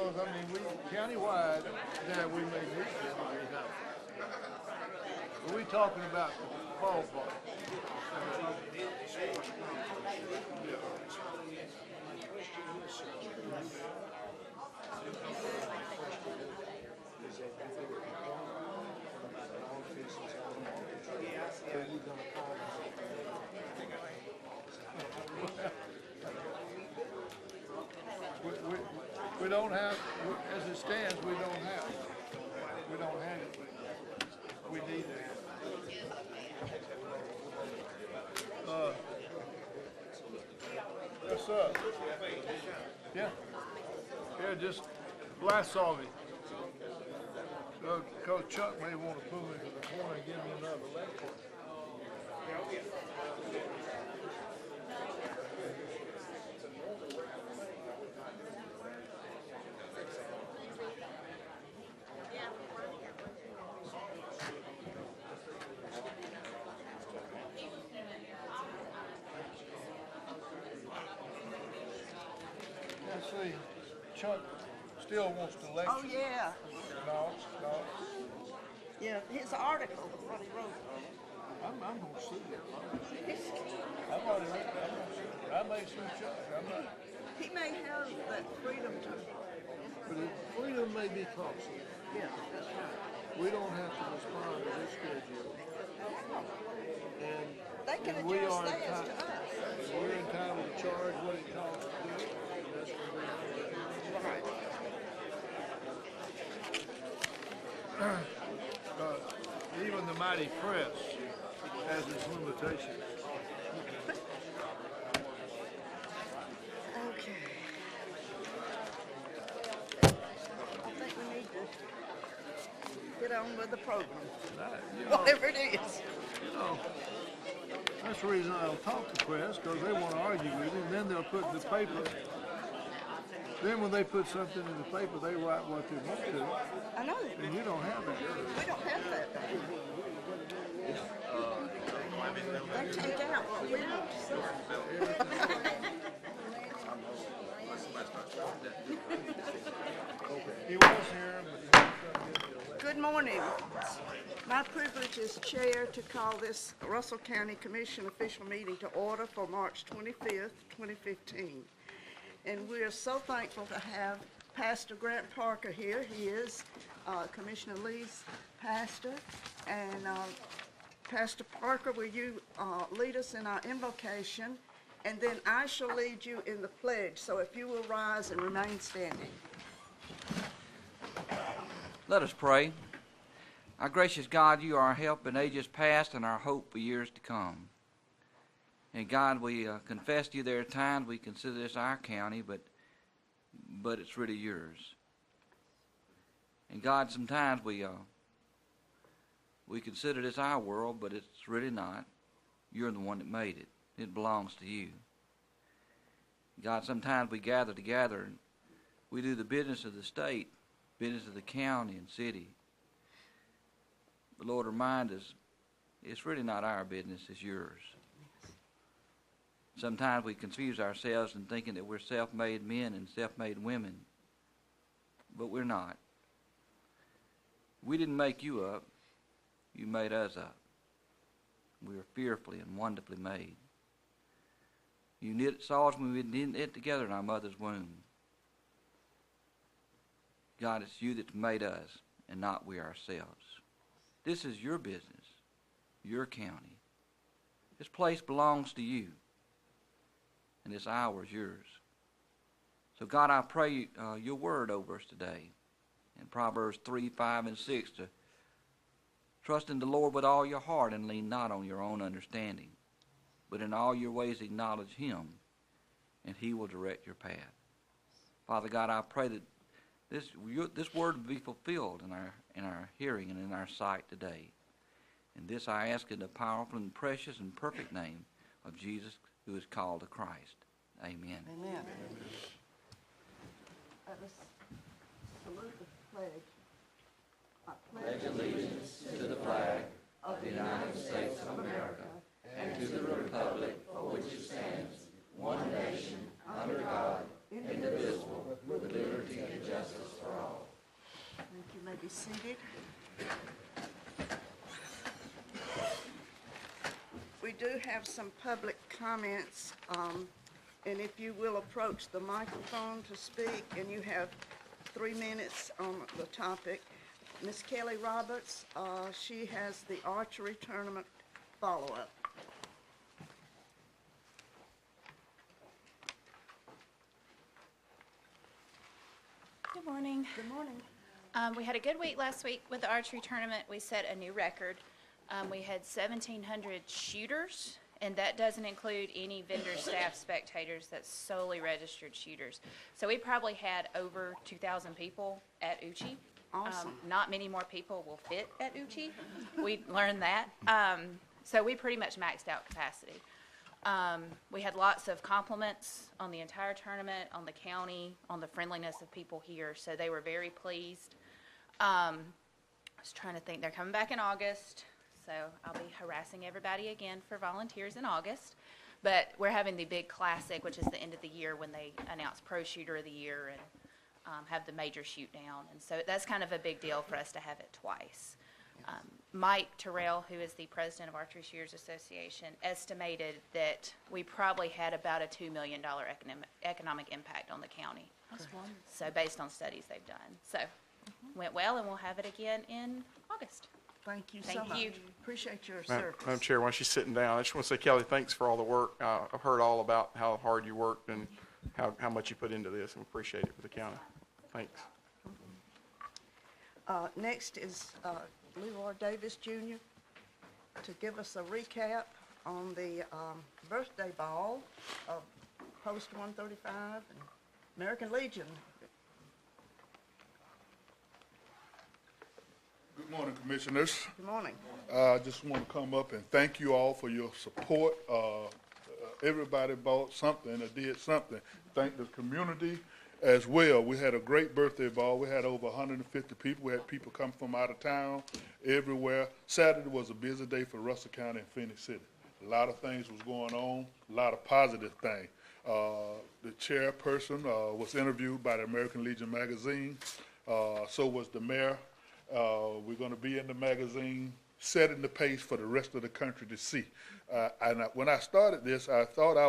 because I mean, we countywide, there we may need them, we have. But we talking about the ballpark. We don't have, as it stands, we don't have it. We need it. What's up? Yeah. Yeah, just blast off it. Coach Chuck may want to pull me to the corner and give me another lecture. See, Chuck still wants to lecture. Oh, yeah. No. Yeah, his article, what he wrote. I'm going to see it. I've already read it. I may sue Chuck. He may have that freedom to. But freedom may be costly. Yeah, that's right. We don't have to respond to his schedule. And they can we adjust are theirs to us. We're entitled to charge what it costs to do it. That's what we Right. Even the mighty press has its limitations. Okay. I think we need to get on with the program. Whatever it is. That's the reason I don't talk to press, because they want to argue with you, and then they'll put the paper. Then when they put something in the paper, they write what they want to. I know. And you don't have that. We don't have that. They take out what we don't say. He was here, but Good morning. My privilege as chair to call this Russell County Commission official meeting to order for March 25th, 2015. And we are so thankful to have Pastor Grant Parker here. He is Commissioner Lee's pastor. And Pastor Parker, will you lead us in our invocation? And then I shall lead you in the pledge. So if you will rise and remain standing. Let us pray. Our gracious God, you are our help in ages past and our hope for years to come. And God, we confess to you there are times we consider this our county, but it's really yours. And God, sometimes we consider this our world, but it's really not. You're the one that made it. It belongs to you. God, sometimes we gather together and we do the business of the state, business of the county and city. But Lord, remind us, it's really not our business, it's yours. Sometimes we confuse ourselves in thinking that we're self-made men and self-made women, but we're not. We didn't make you up. You made us up. We were fearfully and wonderfully made. You saw us when we knit together in our mother's womb. God, it's you that's made us and not we ourselves. This is your business, your county. This place belongs to you. And this hour is yours. So God, I pray your word over us today. In Proverbs 3, 5, and 6, to trust in the Lord with all your heart and lean not on your own understanding, but in all your ways acknowledge him, and he will direct your path. Father God, I pray that this word will be fulfilled in our hearing and in our sight today. And this I ask in the powerful and precious and perfect name of Jesus, who is called the Christ. Amen. Amen. Let us salute the pledge. I Pledge allegiance to the flag of the United States of America and to the republic for which it stands, one nation, under God, indivisible, with liberty and justice be seated. We do have some public comments, and if you will approach the microphone to speak, and you have 3 minutes on the topic. Miss Kelly Roberts, she has the archery tournament follow-up. Good morning. Good morning. We had a good week last week with the archery tournament. We set a new record. We had 1,700 shooters, and that doesn't include any vendor, staff, spectators. That's solely registered shooters. So we probably had over 2,000 people at Uchi. Awesome. Not many more people will fit at Uchi. We learned that. So we pretty much maxed out capacity. We had lots of compliments on the entire tournament, on the county, on the friendliness of people here, so they were very pleased. I was trying to think, they're coming back in August, so I'll be harassing everybody again for volunteers in August. But we're having the big classic, which is the end of the year when they announce Pro Shooter of the Year and have the major shoot down. And so that's kind of a big deal for us to have it twice. Mike Terrell, who is the president of Archery Shooters Association, estimated that we probably had about a $2 million economic impact on the county. That's wonderful. So based on studies they've done. So went well, and we'll have it again in August. Thank you so Thank much. you. Appreciate your Madam service. Chair, while she's sitting down, I just want to say, Kelly, thanks for all the work. I've heard all about how hard you worked and how much you put into this, and appreciate it for the county. Thanks. Next is Leroy Davis Jr. to give us a recap on the birthday ball of Post 135 and American Legion. Good morning, Commissioners. Good morning. I just want to come up and thank you all for your support. Everybody bought something or did something. Thank the community as well. We had a great birthday ball. We had over 150 people. We had people come from out of town, everywhere. Saturday was a busy day for Russell County and Phoenix City. A lot of things was going on, a lot of positive things. The chairperson was interviewed by the American Legion magazine. So was the mayor. We're going to be in the magazine, setting the pace for the rest of the country to see. When I started this, I thought I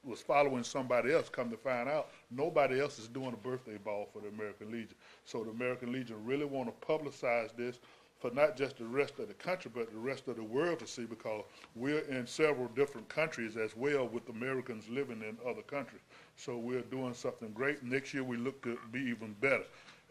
was following somebody else. Come to find out, nobody else is doing a birthday ball for the American Legion. So the American Legion really want to publicize this for not just the rest of the country, but the rest of the world to see, because we're in several different countries as well, with Americans living in other countries. So we're doing something great. Next year we look to be even better.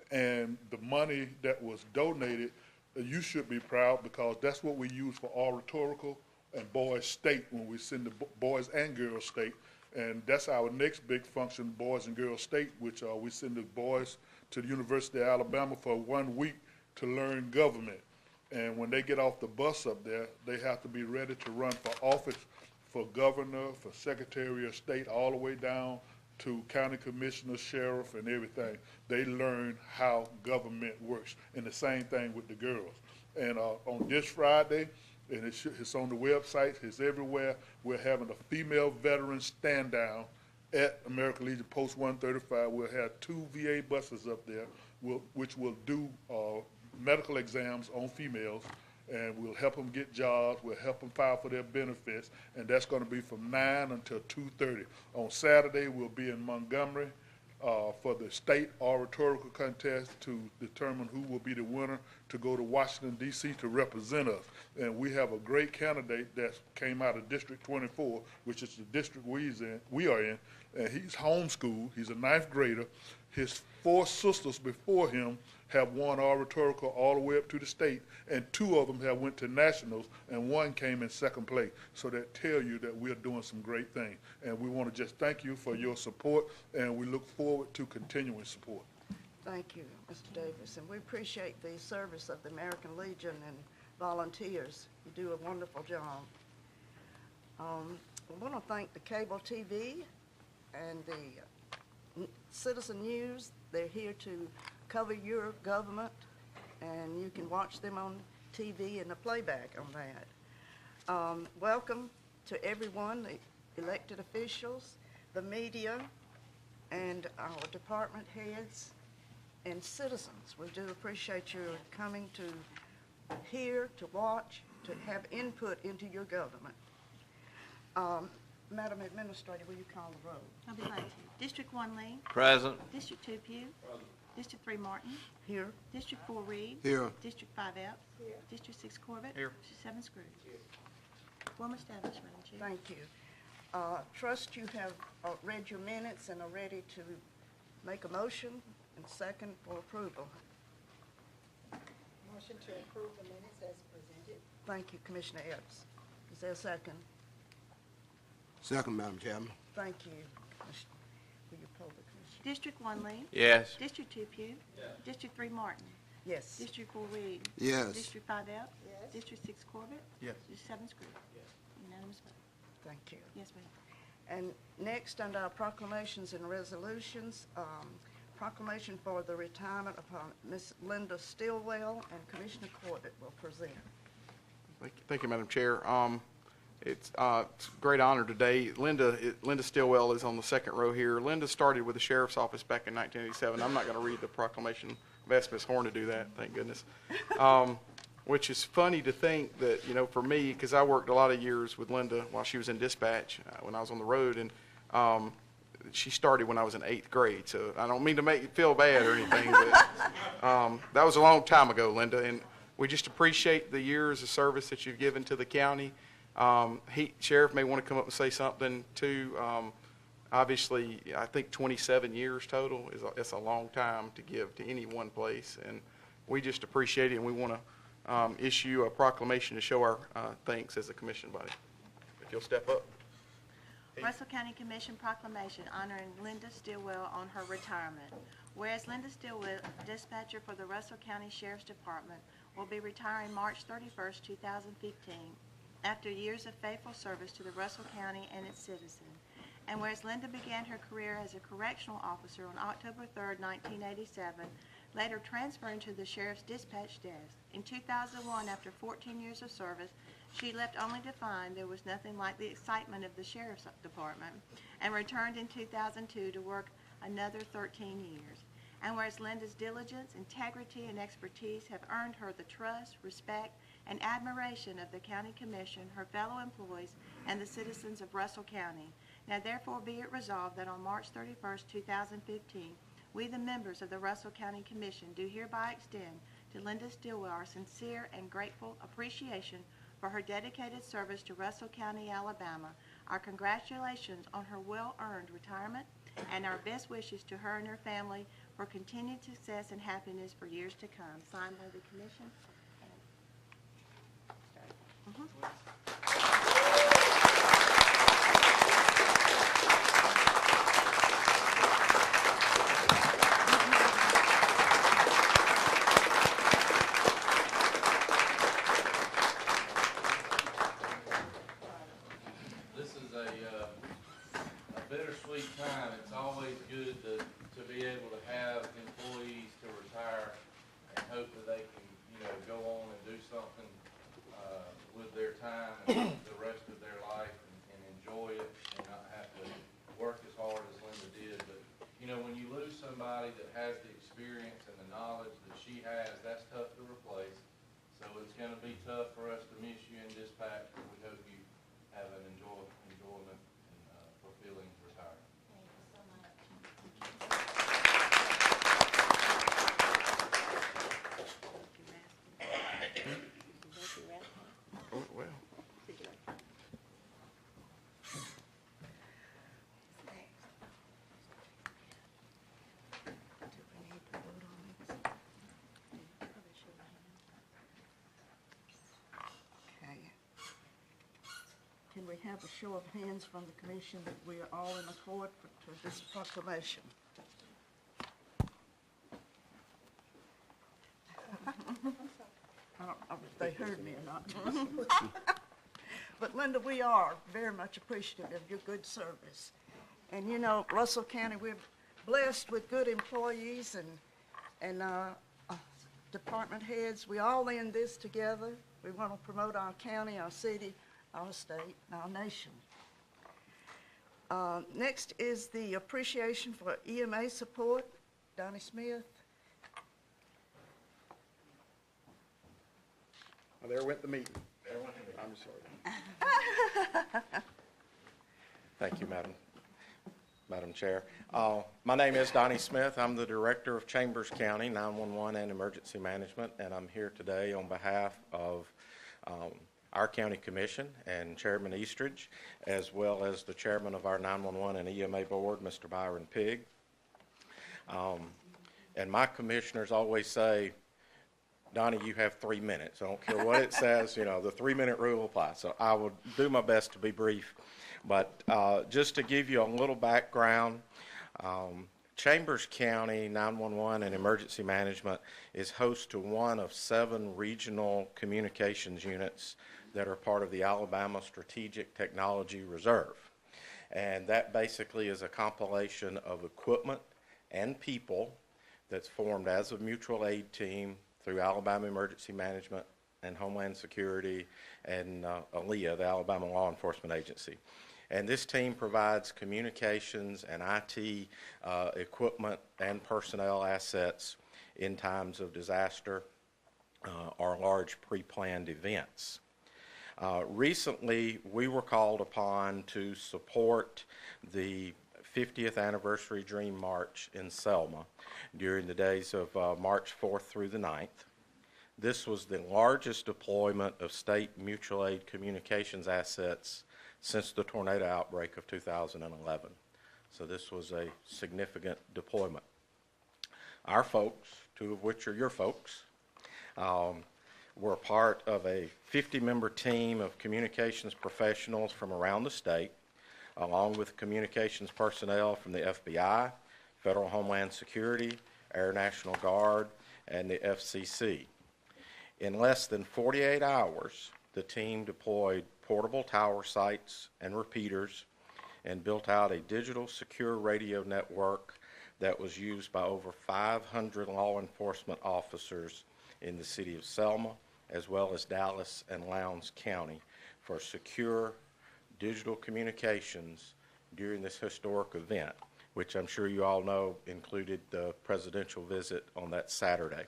And the money that was donated, you should be proud, because that's what we use for oratorical and boys state when we send the boys and girls state. And that's our next big function, boys and girls state, which we send the boys to the University of Alabama for 1 week to learn government. And when they get off the bus up there, they have to be ready to run for office, for governor, for secretary of state, all the way down to county commissioner, sheriff, and everything. They learn how government works. And the same thing with the girls. And on this Friday, and it's on the website, it's everywhere, we're having a female veteran stand down at American Legion Post 135. We'll have 2 VA buses up there, which will do medical exams on females, and we'll help them get jobs, we'll help them file for their benefits, and that's going to be from 9 until 2:30. On Saturday, we'll be in Montgomery for the state oratorical contest to determine who will be the winner to go to Washington, D.C. to represent us. And we have a great candidate that came out of District 24, which is the district we are in, and he's homeschooled. He's a 9th grader. His 4 sisters before him have won oratorical all the way up to the state, and 2 of them have went to nationals, and 1 came in 2nd place. So that tell you that we're doing some great things. And we want to just thank you for your support, and we look forward to continuing support. Thank you, Mr. Davis, and we appreciate the service of the American Legion and volunteers. You do a wonderful job. I want to thank the cable TV and the Citizen News. They're here to cover your government, and you can watch them on TV and the playback on that. Welcome to everyone, the elected officials, the media, and our department heads, and citizens. We do appreciate your coming to hear, to watch, to have input into your government. Madam Administrator, will you call the roll? I'll be glad to. District 1 Lee. Present. District 2 Pugh. District 3 Martin. Here. District 4 Reed. Here. District 5 Epps. District 6 Corbett. Here. District 7 Scrooge. Quorum established, Madam Chair. Thank you. Trust you have read your minutes and are ready to make a motion and second for approval. Motion to approve the minutes as presented. Thank you, Commissioner Epps. Is there a second? Second, Madam Chairman. Thank you. Will you poll the commission? District 1 Lee. Yes. District 2 Pugh. District 3 Martin. Yes. District 4 Reed. Yes. District 5 Epps. Yes. District 6 Corbett. Yes. District 7 Scrooge. Unanimous vote. Thank you. Yes, ma'am. And next, under our proclamations and resolutions, proclamation for the retirement of Miss Linda Stillwell, and Commissioner Corbett will present. Thank you, Madam Chair. It's a great honor today. Linda Stillwell is on the second row here. Linda started with the Sheriff's Office back in 1987. I'm not going to read the proclamation. I've asked Ms. Horn to do that, thank goodness. Which is funny to think that, for me, because I worked a lot of years with Linda while she was in dispatch when I was on the road, and she started when I was in 8th grade. So I don't mean to make you feel bad or anything, but that was a long time ago, Linda, and we just appreciate the years of service that you've given to the county. Sheriff may want to come up and say something too. Obviously, I think 27 years total it's a long time to give to any one place, and we just appreciate it, and we want to issue a proclamation to show our thanks as a commission body. If you'll step up. Russell County Commission proclamation honoring Linda Stillwell on her retirement. Whereas Linda Stillwell, dispatcher for the Russell County Sheriff's Department, will be retiring March 31st, 2015, after years of faithful service to the Russell County and its citizens. And whereas Linda began her career as a correctional officer on October 3rd, 1987, later transferring to the Sheriff's Dispatch Desk. In 2001, after 14 years of service, she left only to find there was nothing like the excitement of the Sheriff's Department, and returned in 2002 to work another 13 years. And whereas Linda's diligence, integrity, and expertise have earned her the trust, respect, and admiration of the County Commission, her fellow employees, and the citizens of Russell County. Now therefore be it resolved that on March 31st, 2015, we, the members of the Russell County Commission, do hereby extend to Linda Stillwell our sincere and grateful appreciation for her dedicated service to Russell County, Alabama, our congratulations on her well-earned retirement, and our best wishes to her and her family for continued success and happiness for years to come. Signed by the Commission. This is a bittersweet time. It's always good to be able to have employees to retire and hope that they can, go on and do something with their time and the rest of their life and enjoy it and not have to work as hard as Linda did. But, when you lose somebody that has the experience and the knowledge that she has, that's tough to replace. So it's going to be tough for us to miss you in dispatch, but we hope you have an enjoyment and fulfilling retirement. Thank you so much. Oh, well. Okay. Can we have a show of hands from the commission that we are all in accord to this proclamation? I don't know if they heard me or not. But Linda, we are very much appreciative of your good service. And Russell County, we're blessed with good employees and department heads. We all in this together. We want to promote our county, our city, our state, and our nation. Next is the appreciation for EMA support. Donnie Smith, Oh, there went the meeting. I'm sorry. Thank you, Madam Chair. My name is Donnie Smith. I'm the Director of Chambers County 911 and Emergency Management, and I'm here today on behalf of our County Commission and Chairman Eastridge, as well as the Chairman of our 911 and EMA Board, Mr. Byron Pigg. And my commissioners always say, Donnie, you have 3 minutes. I don't care what it says, the 3-minute rule applies. So I will do my best to be brief. But just to give you a little background, Chambers County 911 and Emergency Management is host to one of 7 regional communications units that are part of the Alabama Strategic Technology Reserve. And that basically is a compilation of equipment and people that's formed as a mutual aid team through Alabama Emergency Management and Homeland Security and ALEA, the Alabama Law Enforcement Agency. And this team provides communications and IT equipment and personnel assets in times of disaster or large pre-planned events. Recently, we were called upon to support the 50th Anniversary Dream March in Selma during the days of March 4th through the 9th. This was the largest deployment of state mutual aid communications assets since the tornado outbreak of 2011. So this was a significant deployment. Our folks, 2 of which are your folks, were part of a 50-member team of communications professionals from around the state, along with communications personnel from the FBI, Federal Homeland Security, Air National Guard, and the FCC. In less than 48 hours, the team deployed portable tower sites and repeaters and built out a digital secure radio network that was used by over 500 law enforcement officers in the city of Selma, as well as Dallas and Lowndes County, for secure digital communications during this historic event, which I'm sure you all know included the presidential visit on that Saturday.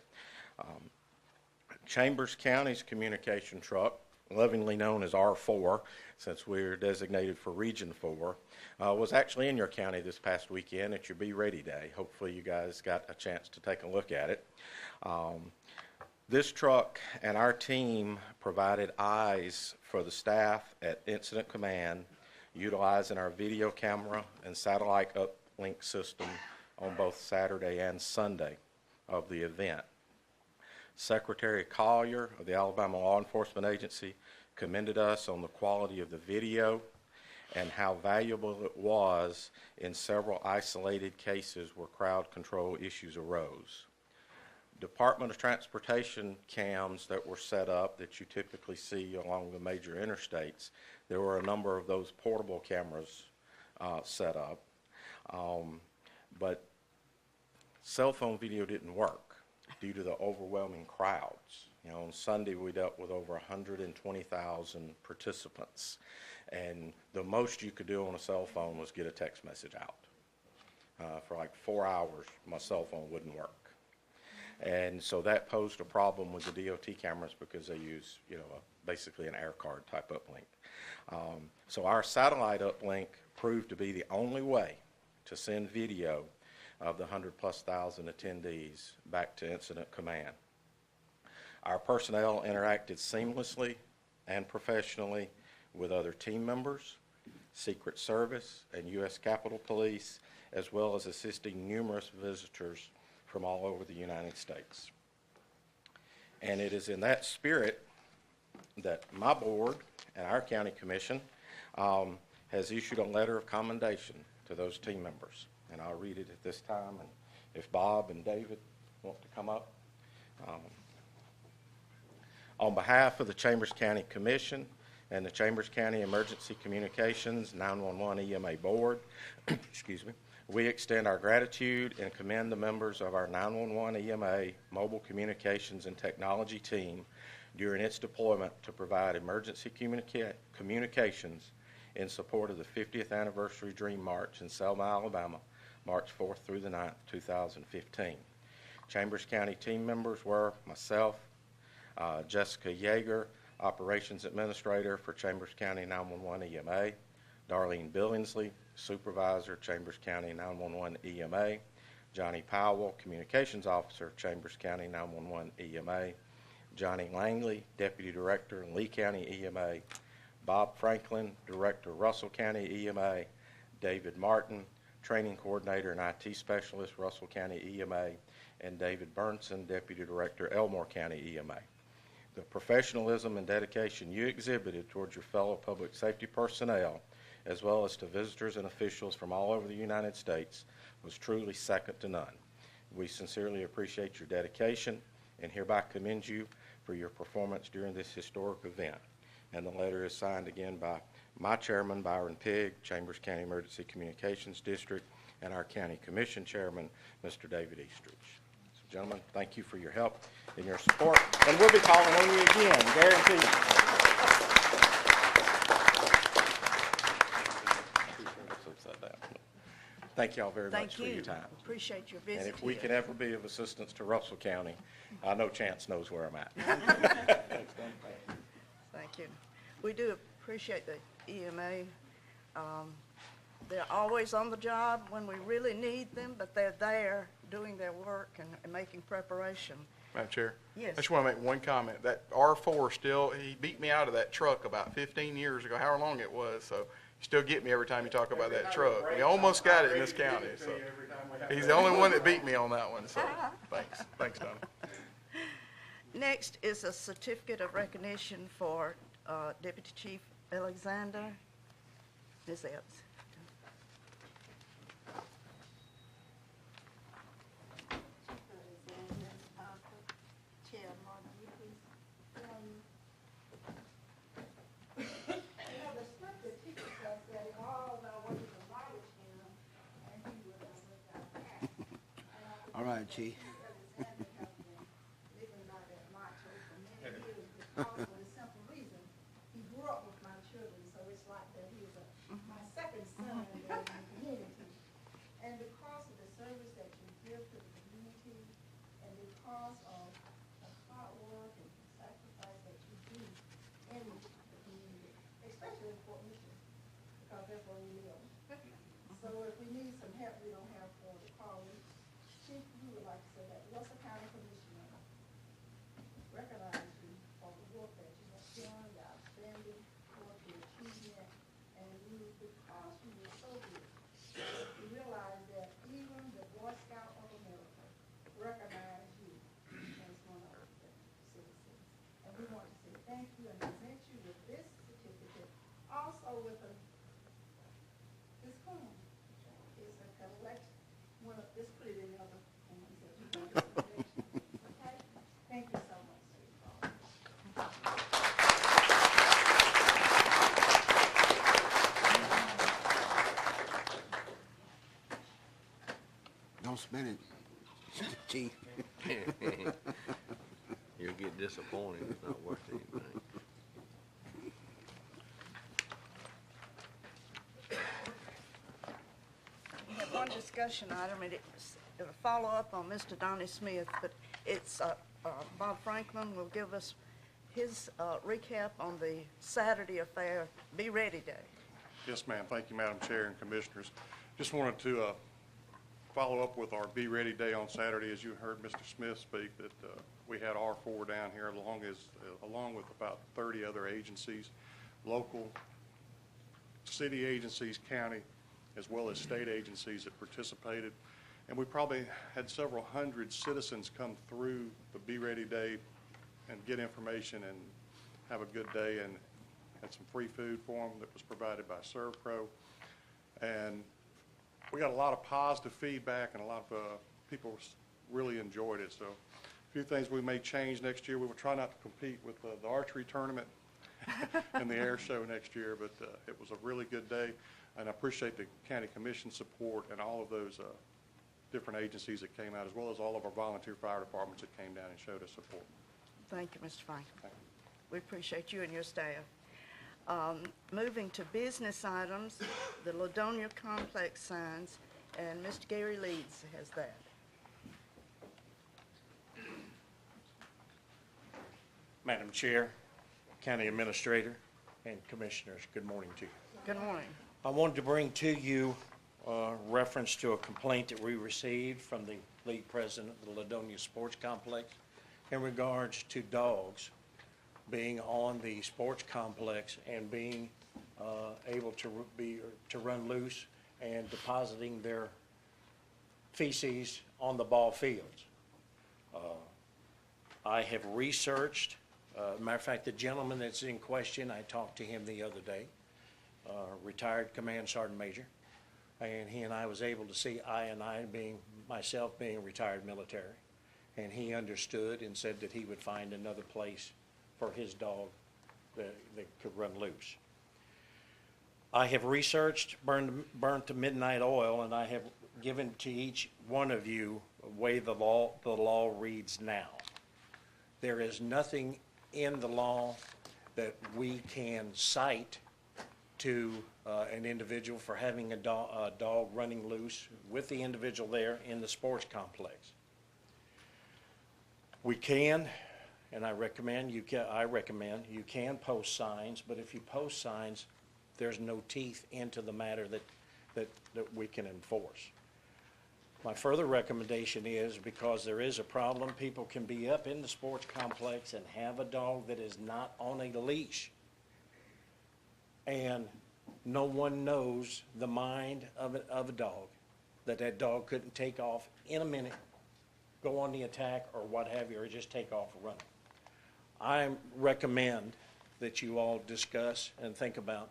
Chambers County's communication truck, lovingly known as R4, since we're designated for Region 4, was actually in your county this past weekend at your Be Ready Day. Hopefully you guys got a chance to take a look at it. This truck and our team provided eyes for the staff at Incident Command, utilizing our video camera and satellite uplink system on both Saturday and Sunday of the event. Secretary Collier of the Alabama Law Enforcement Agency commended us on the quality of the video and how valuable it was in several isolated cases where crowd control issues arose. Department of Transportation cams that were set up that you typically see along the major interstates, there were a number of those portable cameras set up, but cell phone video didn't work due to the overwhelming crowds. On Sunday we dealt with over 120,000 participants, and the most you could do on a cell phone was get a text message out. For like 4 hours, my cell phone wouldn't work. And so that posed a problem with the DOT cameras because they use, basically an air card type uplink. So our satellite uplink proved to be the only way to send video of the 100+ thousand attendees back to Incident Command. Our personnel interacted seamlessly and professionally with other team members, Secret Service, and U.S. Capitol Police, as well as assisting numerous visitors from all over the United States. And it is in that spirit that my board and our county commission has issued a letter of commendation to those team members. And I'll read it at this time, and if Bob and David want to come up. On behalf of the Chambers County Commission and the Chambers County Emergency Communications 911 EMA Board, excuse me, we extend our gratitude and commend the members of our 911 EMA Mobile Communications and Technology team during its deployment to provide emergency communications in support of the 50th Anniversary Dream March in Selma, Alabama, March 4th through the 9th, 2015. Chambers County team members were myself, Jessica Yeager, Operations Administrator for Chambers County 911 EMA. Darlene Billingsley, Supervisor, Chambers County 911 EMA. Johnny Powell, Communications Officer, Chambers County 911 EMA. Johnny Langley, Deputy Director, Lee County EMA. Bob Franklin, Director, Russell County EMA. David Martin, Training Coordinator and IT Specialist, Russell County EMA. And David Burnson, Deputy Director, Elmore County EMA. The professionalism and dedication you exhibited towards your fellow public safety personnel, as well as to visitors and officials from all over the United States, was truly second to none. We sincerely appreciate your dedication and hereby commend you for your performance during this historic event. And the letter is signed again by my chairman, Byron Pigg, Chambers County Emergency Communications District, and our County Commission Chairman, Mr. David Eastridge. So, gentlemen, thank you for your help and your support, and we'll be calling on you again, guaranteed. Thank you all very much for your time. Appreciate your visit And if we here. can ever be of assistance to Russell County, I know Chance knows where I'm at. Thank you. We do appreciate the EMA. They're always on the job when we really need them, but they're there doing their work and making preparation. Madam Chair? Yes. I just want to make one comment. That R4 still, he beat me out of that truck about 15 years ago, however long it was, so you still get me every time you talk about that truck. We almost got it in this county, so. He's the only one that beat me on that one, so thanks. Thanks, Donnie. Next is a certificate of recognition for Deputy Chief Alexander. Ms. Epps. Chair Martin, will you please stand? You know, the scripture teaches us that in all of our ways acknowledge him, and he will direct our path. All right, Chief. Alexander has been living by that motto for many years because for the simple reason, he grew up with my children, so it's like that he is my second son there in the community. And because of the service that you give to the community, and because of the hard work and sacrifice that you do in the community, especially in Fort Mission, because that's where we live. So if we need some help, we don't have for the college. Chief, we would like to say that Russell County Commissioner recognize you for the work that you have done, the outstanding work, the achievement, and you, because you were so good, you realize that even the Boy Scout of America recognize you as one of the citizens. And we want to say thank you and present you with this certificate, also with this coin. It's a collection. Just put it in the other ones that you got in the collection. Okay? Thank you so much, sweetheart. Don't spend it, Chief. You'll get disappointed. It's not worth anything. We have one discussion item, and it's a follow-up on Mr. Donnie Smith, but it's, Bob Franklin will give us his recap on the Saturday affair, Be Ready Day. Yes, ma'am. Thank you, Madam Chair and Commissioners. Just wanted to follow up with our Be Ready Day on Saturday. As you heard Mr. Smith speak, that we had R4 down here along with about 30 other agencies, local, city agencies, county, as well as state agencies that participated. And we probably had several hundred citizens come through the Be Ready Day and get information and have a good day, and had some free food for them that was provided by ServPro. And we got a lot of positive feedback, and a lot of people really enjoyed it. So a few things we may change next year. We will try not to compete with the archery tournament and the air show next year, but it was a really good day. And I appreciate the county commission support and all of those different agencies that came out, as well as all of our volunteer fire departments that came down and showed us support. Thank you, Mr. Franklin. We appreciate you and your staff. Moving to business items, the Ladonia Complex signs, and Mr. Gary Leeds has that. Madam Chair, County Administrator, and Commissioners, good morning to you. Good morning. I wanted to bring to you reference to a complaint that we received from the league president of the Ladonia Sports Complex in regards to dogs being on the sports complex and being able to run loose and depositing their feces on the ball fields. I have researched, matter of fact, the gentleman that's in question, I talked to him the other day, retired Command Sergeant Major, and he and I was able to see myself being retired military, and he understood and said that he would find another place for his dog that could run loose. I have researched burnt to midnight oil, and I have given to each one of you the way the law reads now. There is nothing in the law that we can cite to an individual for having a dog running loose with the individual there in the sports complex. We can, and I recommend you can post signs, but if you post signs, there's no teeth into the matter that we can enforce. My further recommendation is, because there is a problem, people can be up in the sports complex and have a dog that is not on a leash. And no one knows the mind of a dog, that dog couldn't take off in a minute, go on the attack or what have you, or just take off running. I recommend that you all discuss and think about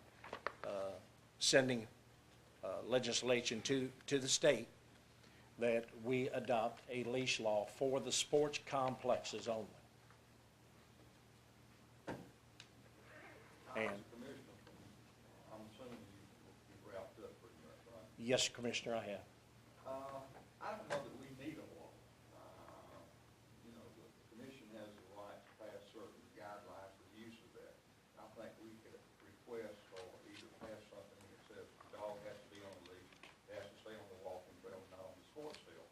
sending legislation to the state that we adopt a leash law for the sports complexes only. And I'm assuming you've wrapped up pretty much, right? yes, Commissioner, I have. I don't know that we need a law. You know, the commission has the right to pass certain guidelines for the use of that. I think we could request or either pass something that says the dog has to be on the leash, it has to stay on the walking trail, not on the sports field.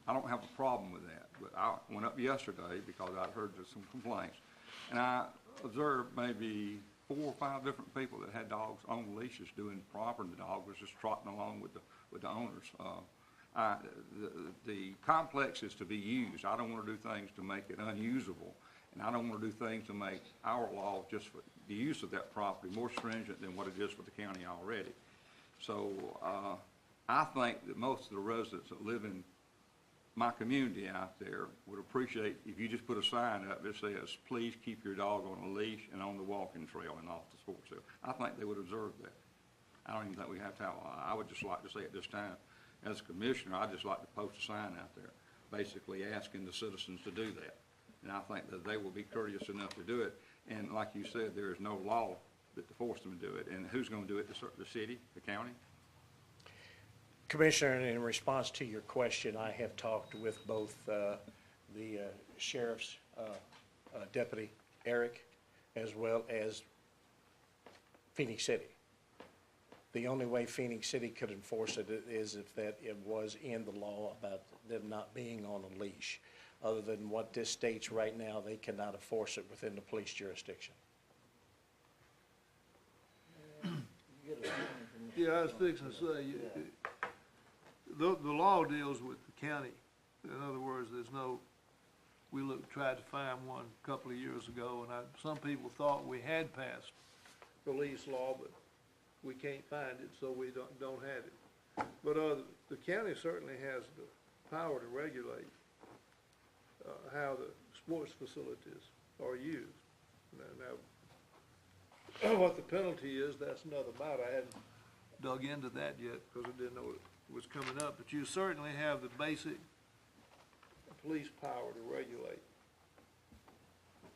I don't have a problem with that, but I went up yesterday because I'd heard some complaints, and I observed maybe 4 or 5 different people that had dogs on leashes doing proper, and the dog was just trotting along with the owners. The complex is to be used. I don't want to do things to make it unusable, and I don't want to do things to make our law just for the use of that property more stringent than what it is for the county already. So I think that most of the residents that live in my community out there would appreciate if you just put a sign up that says, please keep your dog on a leash and on the walking trail and off the sports field. I think they would observe that. I don't even think we have to have, I would just like to say at this time, as a commissioner, I'd just like to post a sign out there, basically asking the citizens to do that. And I think that they will be courteous enough to do it. And like you said, there is no law that to force them to do it. And who's going to do it? The city, the county? Commissioner, in response to your question, I have talked with both the sheriff's deputy, Eric, as well as Phoenix City. The only way Phoenix City could enforce it is if that it was in the law about them not being on a leash. Other than what this states right now, they cannot enforce it within the police jurisdiction. Yeah, I was fixing to say, the law deals with the county. In other words, we tried to find one a couple of years ago, and some people thought we had passed the lease law, but we can't find it, so we don't have it. But the county certainly has the power to regulate how the sports facilities are used. Now, what the penalty is, that's another matter. I hadn't dug into that yet because I didn't know it was coming up. But you certainly have the basic police power to regulate.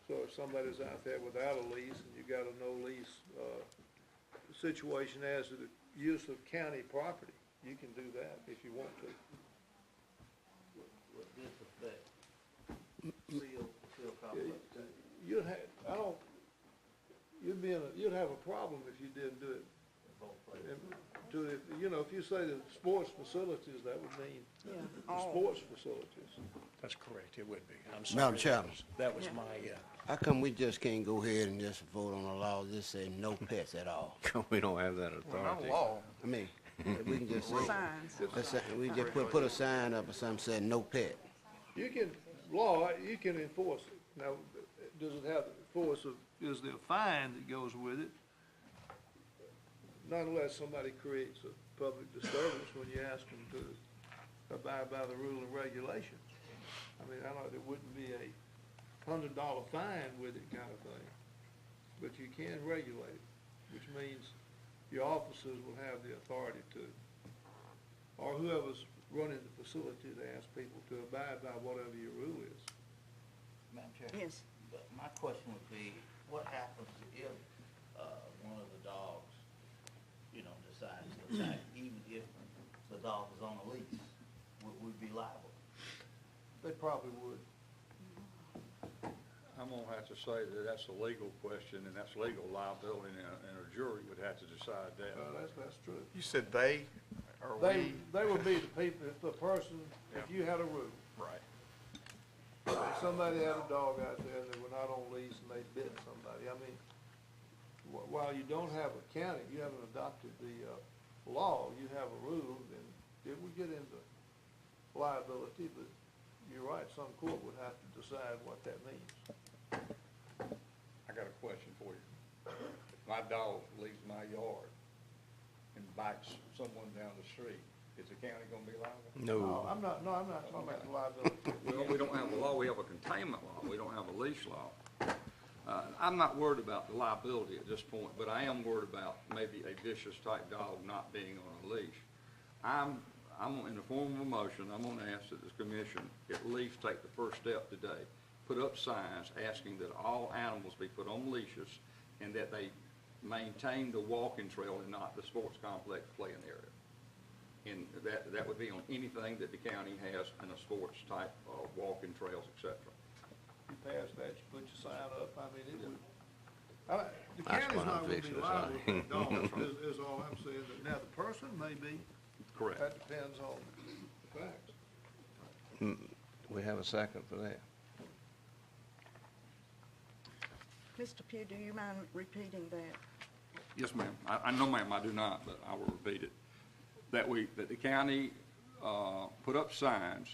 So if somebody's out there without a lease and you got a no-lease situation as to the use of county property, you can do that if you want to. Would this affect seal complex? You'd have a problem if you didn't do it. If you say the sports facilities, that would mean the sports facilities. That's correct, it would be. I'm sorry. Madam Chairman. That was my, How come we just can't go ahead and just vote on a law that say no pets at all? We don't have that authority. I mean, we can just say, Signs. we just put a sign up or something saying no pet. You can enforce it. Now, does it have force of, is there a fine that goes with it? Not unless somebody creates a public disturbance when you ask them to abide by the rule and regulations. I mean, I know there wouldn't be a $100 fine with it kind of thing, but you can regulate it, which means your officers will have the authority to, or whoever's running the facility, to ask people to abide by whatever your rule is. Madam Chair? Yes. But my question would be, what happens if, one of the dogs, decides to attack, even if the dog is on a leash? Would we be liable? They probably would. I'm gonna have to say that that's a legal question, and that's legal liability, and a jury would have to decide that. That's true. You said they, or They we? would be the people, if the person, if you had a rule, Right. if somebody had a dog out there and they were not on leash and they bit somebody, I mean, while you don't have a county, you haven't adopted the, law, you have a rule, then it would get into liability, but you're right, some court would have to decide what that means. I got a question for you. If my dog leaves my yard and bites someone down the street, is the county gonna be liable? No. I'm not talking about the liability. Well, we don't have a law, we have a containment law, we don't have a leash law. I'm not worried about the liability at this point, but I am worried about maybe a vicious type dog not being on a leash. I'm in the form of a motion, I'm gonna ask that this commission at least take the first step today, put up signs asking that all animals be put on leashes and that they maintain the walking trail and not the sports complex playing area. And that would be on anything that the county has in a sports type of walking trails, et cetera. You pass that, you put your sign up, I mean, it would, the That's county's what I'm not gonna be fixing to liable say. for dogs, is all I'm saying. Now, the person may be. Correct. That depends on the facts. We have a second for that. Mr. Pugh, do you mind repeating that? Yes, ma'am. I know, ma'am, I do not, but I will repeat it. That the county, put up signs,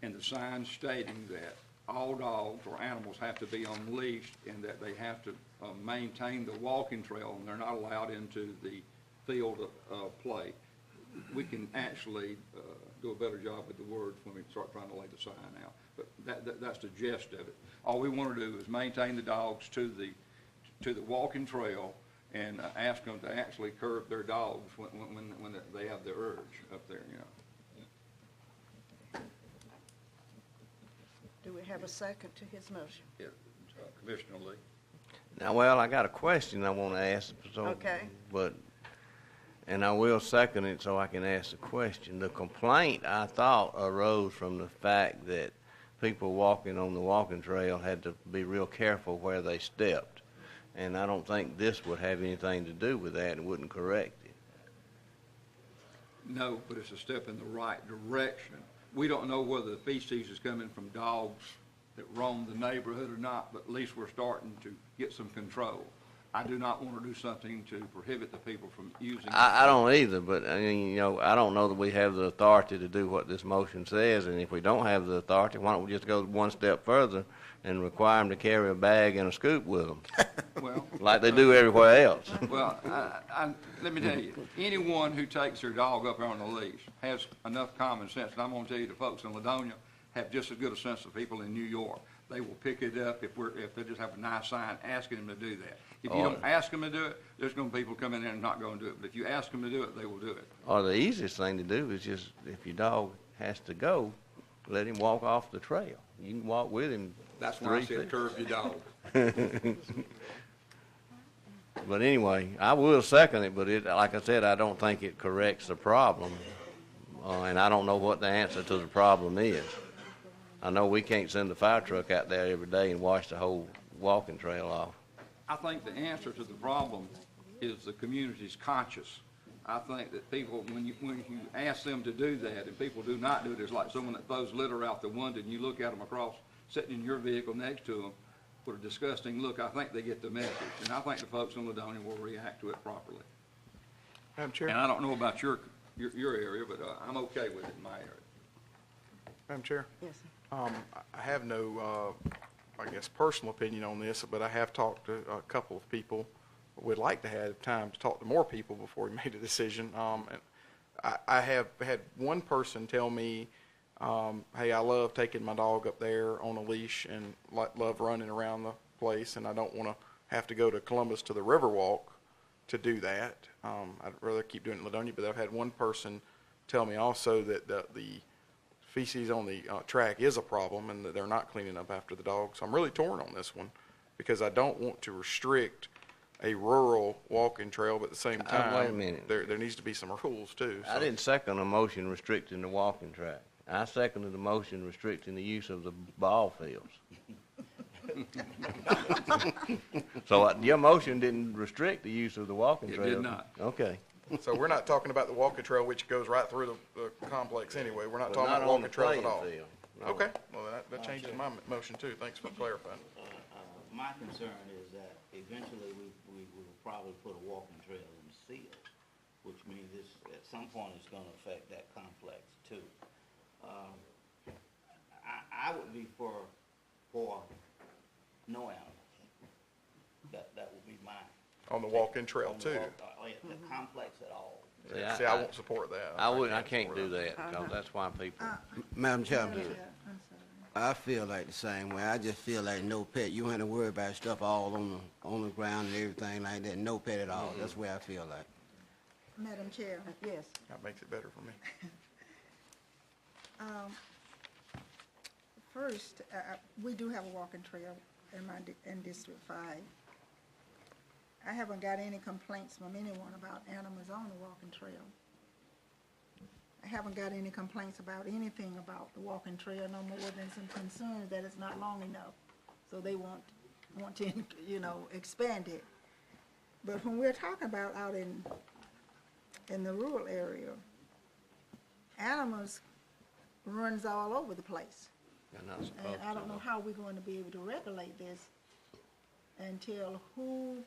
and the signs stating that all dogs or animals have to be on leash and that they have to, maintain the walking trail and they're not allowed into the field of play. We can actually, do a better job with the words when we start trying to lay the sign out. But that's the gist of it. All we want to do is maintain the dogs to the walking trail and ask them to actually curb their dogs when they have the urge up there, Do we have a second to his motion? Yeah, Commissioner Lee. Now, well, I got a question I want to ask. So, Okay. And I will second it so I can ask the question. The complaint, I thought, arose from the fact that people walking on the walking trail had to be real careful where they stepped. And I don't think this would have anything to do with that and wouldn't correct it. No, but it's a step in the right direction. We don't know whether the feces is coming from dogs that roam the neighborhood or not, but at least we're starting to get some control. I do not want to do something to prohibit the people from using. I don't either, but I mean, I don't know that we have the authority to do what this motion says, and if we don't have the authority, why don't we just go one step further and require them to carry a bag and a scoop with them, Well, like they do everywhere else? well, let me tell you, anyone who takes their dog up there on the leash has enough common sense, and I'm going to tell you the folks in Ladonia have just as good a sense as people in New York. They will pick it up if they just have a nice sign asking them to do that. If you don't ask them to do it, there's going to be people coming in and not going to do it. But if you ask them to do it, they will do it. Or the easiest thing to do is just, if your dog has to go, let him walk off the trail. You can walk with him. That's why I said curb your dog. But anyway, I will second it, but like I said, I don't think it corrects the problem. And I don't know what the answer to the problem is. I know we can't send the fire truck out there every day and wash the whole walking trail off. I think the answer to the problem is the community's conscious. I think that people, when you ask them to do that, and people do not do it, it's like someone that throws litter out the window, and you look at them across, sitting in your vehicle next to them, with a disgusting look. I think they get the message, and I think the folks in Ladonia will react to it properly. Madam Chair? And I don't know about your area, but I'm okay with it in my area. Madam Chair? Yes, sir. I have no, I guess, personal opinion on this, but I have talked to a couple of people. Would like to have time to talk to more people before we made a decision. And I have had one person tell me, hey, I love taking my dog up there on a leash and love running around the place, and I don't want to have to go to Columbus to the Riverwalk to do that. I'd rather keep doing it in Ladonia, but I've had one person tell me also that the feces on the track is a problem and that they're not cleaning up after the dogs. So I'm really torn on this one because I don't want to restrict a rural walking trail, but at the same time, wait a minute. There needs to be some rules too. I didn't second a motion restricting the walking track. I seconded the motion restricting the use of the ball fields. So your motion didn't restrict the use of the walking trail? It did not. Okay. So we're not talking about the walking trail, which goes right through the complex anyway. We're not talking about walking trails at all. No. Okay, well, that changes my motion too. Thanks for clarifying. My concern is that eventually we will probably put a walking trail in Seal, which means this, at some point, it's gonna affect that complex too. I would be for no animals. That would be mine. On the walking trail too. The complex at all. See, I won't support that. I can't do that, because that's why people. Madam Chairman, I feel like the same way. I just feel like no pet. You don't have to worry about stuff all on the ground and everything like that. No pet at all. That's the way I feel like. Madam Chair, Yes. That makes it better for me. first, we do have a walking trail in District 5. I haven't got any complaints from anyone about animals on the walking trail. I haven't got any complaints about anything about the walking trail, no more than some concerns that it's not long enough. So they want to, expand it. But when we're talking about out in the rural area, animals runs all over the place. They're not supposed And I don't to. know how we're going to be able to regulate this and tell who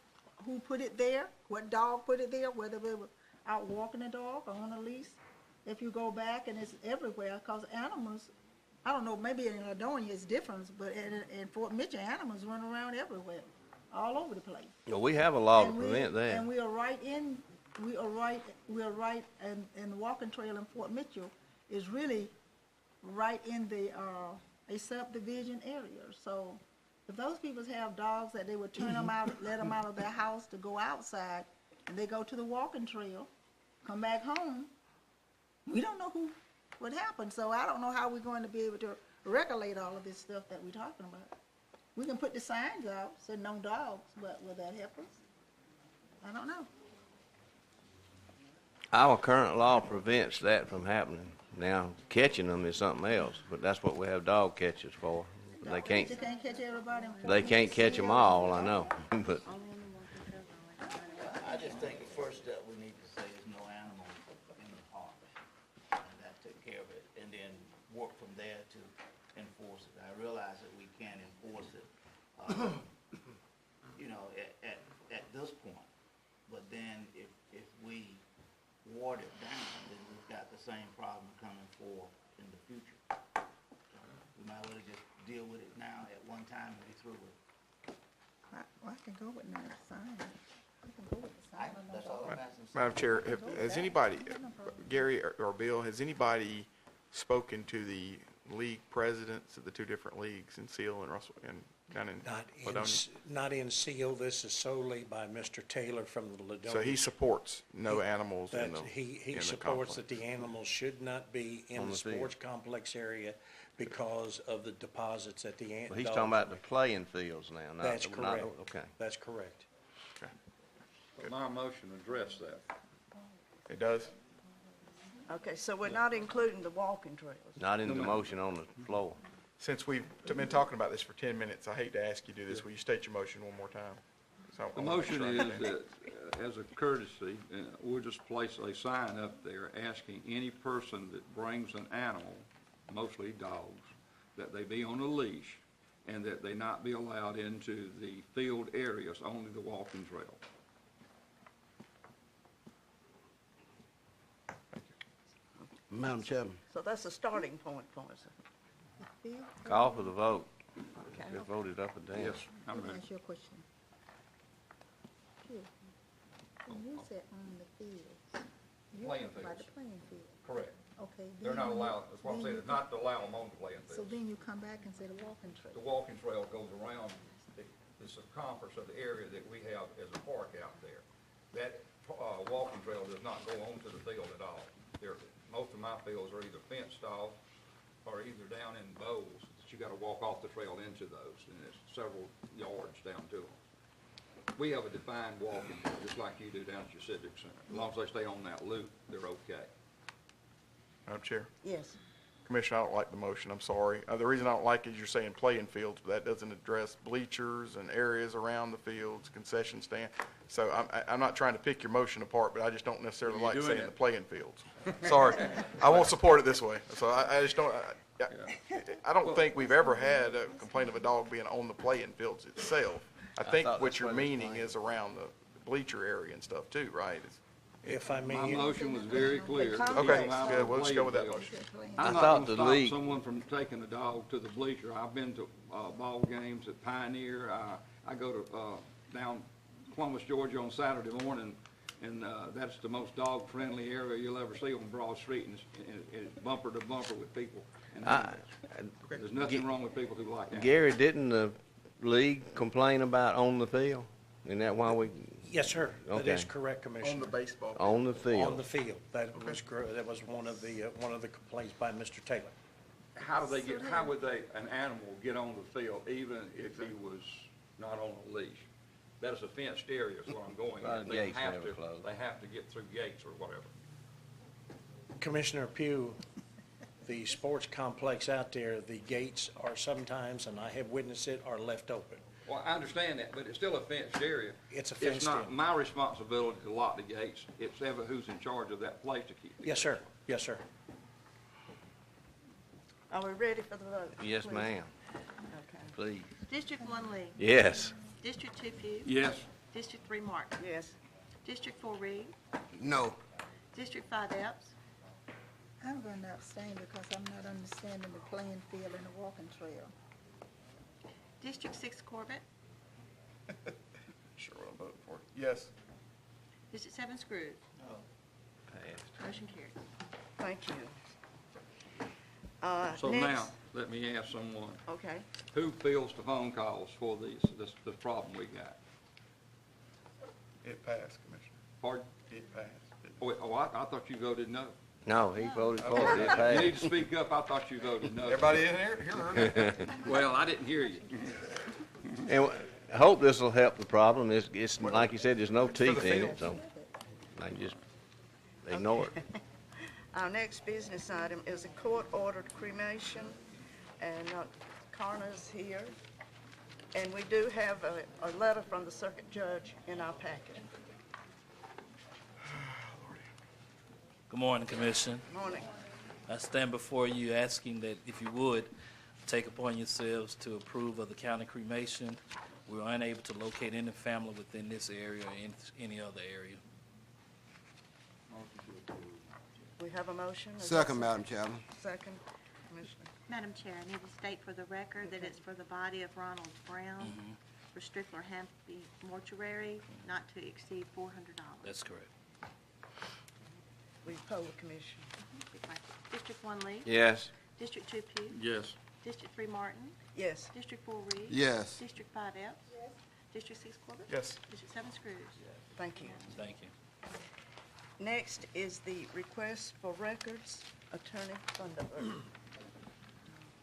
put it there, what dog put it there, whether they were out walking a dog or on a leash. If you go back, and it's everywhere, because animals, I don't know, maybe in Ladonia it's different, but in Fort Mitchell, animals run around everywhere, all over the place. Well, we have a law to And prevent that. And we are right in the walking trail in Fort Mitchell is really right in a subdivision area. So if those people have dogs that they would turn them out, let them out of their house to go outside, and they go to the walking trail, come back home, we don't know what happened. So I don't know how we're going to be able to regulate all of this stuff that we're talking about. We can put the signs out, saying no dogs, but will that help us? I don't know. Our current law prevents that from happening. Now, catching them is something else, but that's what we have dog catchers for. They can't catch everybody. They can't catch them all, I know, but I just think the first step we need to say is no animals in the park. And that took care of it, and then work from there to enforce it. I realize that we can't enforce it, at this point. But then if we ward it down, then we've got the same problem coming forth in the future. We might as well just deal with it now at one time and be through with it. I can go with no sign. I can go with the sign. That's all I'm asking. Madam Chair, has anybody, Gary or Bill, has anybody spoken to the league presidents of the two different leagues in Seal and Russell and down in Ladonia? Not in Seal. This is solely by Mr. Taylor from the Ladonia. So he supports no animals in the He in the supports complex. that the animals should not be in On the the field. sports complex area because of the deposits at the well, he's talking about the playing fields now, not That's the, correct. not, okay. That's correct. But my motion addressed that. It does? Okay, so we're not including the walking trails. Not in the motion on the floor. Since we've been talking about this for 10 minutes, I hate to ask you to do this. Will you state your motion one more time? So I The wanna make motion sure I is understand. that, as a courtesy, we'll just place a sign up there asking any person that brings an animal, mostly dogs, that they be on a leash and that they not be allowed into the field areas, only the walking trail. Madam Chairman. So that's a starting point for us. Call for the vote. Okay. Just voted up and down. Yes, I'm Let me ready. ask you a question. Here, when you said on the fields, you're Playing talking about the fields. playing field. Correct. Okay. They're then not when you- allowed, that's what I'm then saying, you it's not to allow them on the playing So fields. then you come back and say the walking trail. The walking trail goes around the circumference of the area that we have as a park out there. That, walking trail does not go onto the field at all. Most of my fields are either fenced off or either down in bowls that you gotta walk off the trail into those, and it's several yards down to them. We have a defined walking trail, just like you do down at your civic center. As long as they stay on that loop, they're okay. Madam Chair. Yes. Commissioner, I don't like the motion, I'm sorry. The reason I don't like it is you're saying playing fields, but that doesn't address bleachers and areas around the fields, concession stand. So I'm not trying to pick your motion apart, but I just don't necessarily You're like doing saying it. the playing fields. Sorry, I won't support it this way. So I just don't, I don't think we've ever had a complaint of a dog being on the playing fields itself. I think thought what that's you're what it's meaning playing. is around the bleacher area and stuff too, right? It's- If I may. My motion was very clear. Okay, good. We'll just go with that Playing motion. field. I I'm not thought gonna the stop league- someone from taking a dog to the bleacher. I've been to, ball games at Pioneer. I go to, down Columbus, Georgia on Saturday morning, and, that's the most dog-friendly area you'll ever see on Broad Street, and it's bumper to bumper with people and animals. There's nothing wrong with people who like animals. Gary, didn't the league complain about on the field? Isn't that why we, Yes, sir. That is Okay. correct, Commissioner. On the baseball. on the On field? the field. That was one of the complaints by Mr. Taylor. How would an animal get on the field even if he was not on a leash? That is a fenced area is what I'm going Well, at. the They gates have never to, close. they have to get through gates or whatever. Commissioner Pugh, the sports complex out there, the gates are sometimes, and I have witnessed it, are left open. Well, I understand that, but it's still a fenced area. It's a It's fenced not in. my responsibility to lock the gates. It's ever who's in charge of that place to keep the Yes, gates. sir. Yes, sir. Are we ready for the vote? Yes, please? ma'am, Okay. please. District 1 Lee. Yes. District 2 Pugh. Yes. District 3 Martin. Yes. District 4 Reed. No. District 5 Epps. I'm going to abstain because I'm not understanding the playing field and the walking trail. District 6 Corbett. Sure what I'm voting for. Yes. District 7 Scrooge. Passed. Motion carried. Thank you. So next- now, let me ask someone, Okay. who fields the phone calls for this problem we got? It passed, Commissioner. Pardon? It passed. I thought you voted no. No, he voted for it, it You passed. need to speak up. I thought you voted no. Everybody in here heard it? Well, I didn't hear you. And I hope this will help the problem. It's, like you said, there's no for the teeth in it, fields. so I just ignore it. Our next business item is a court-ordered cremation, and coroner's here. And we do have a letter from the circuit judge in our packet. Good morning, Commission. Morning. I stand before you asking that if you would, take upon yourselves to approve of the county cremation. We were unable to locate any family within this area or any other area. We have a motion? Is there a Second, Madam Chairman. Second, Commissioner. Madam Chair, I need to state for the record that it's for the body of Ronald Brown for Strickler Hampy Mortuary, not to exceed $400. That's correct. We poll the commission. District 1 Lee. Yes. District 2 Pugh. Yes. District 3 Martin. Yes. District 4 Reed. Yes. District 5 Epps. Yes. District 6 Corbett. Yes. District 7 Scrooge. Thank you. Thank you. Next is the request for records, Attorney Thunderbird.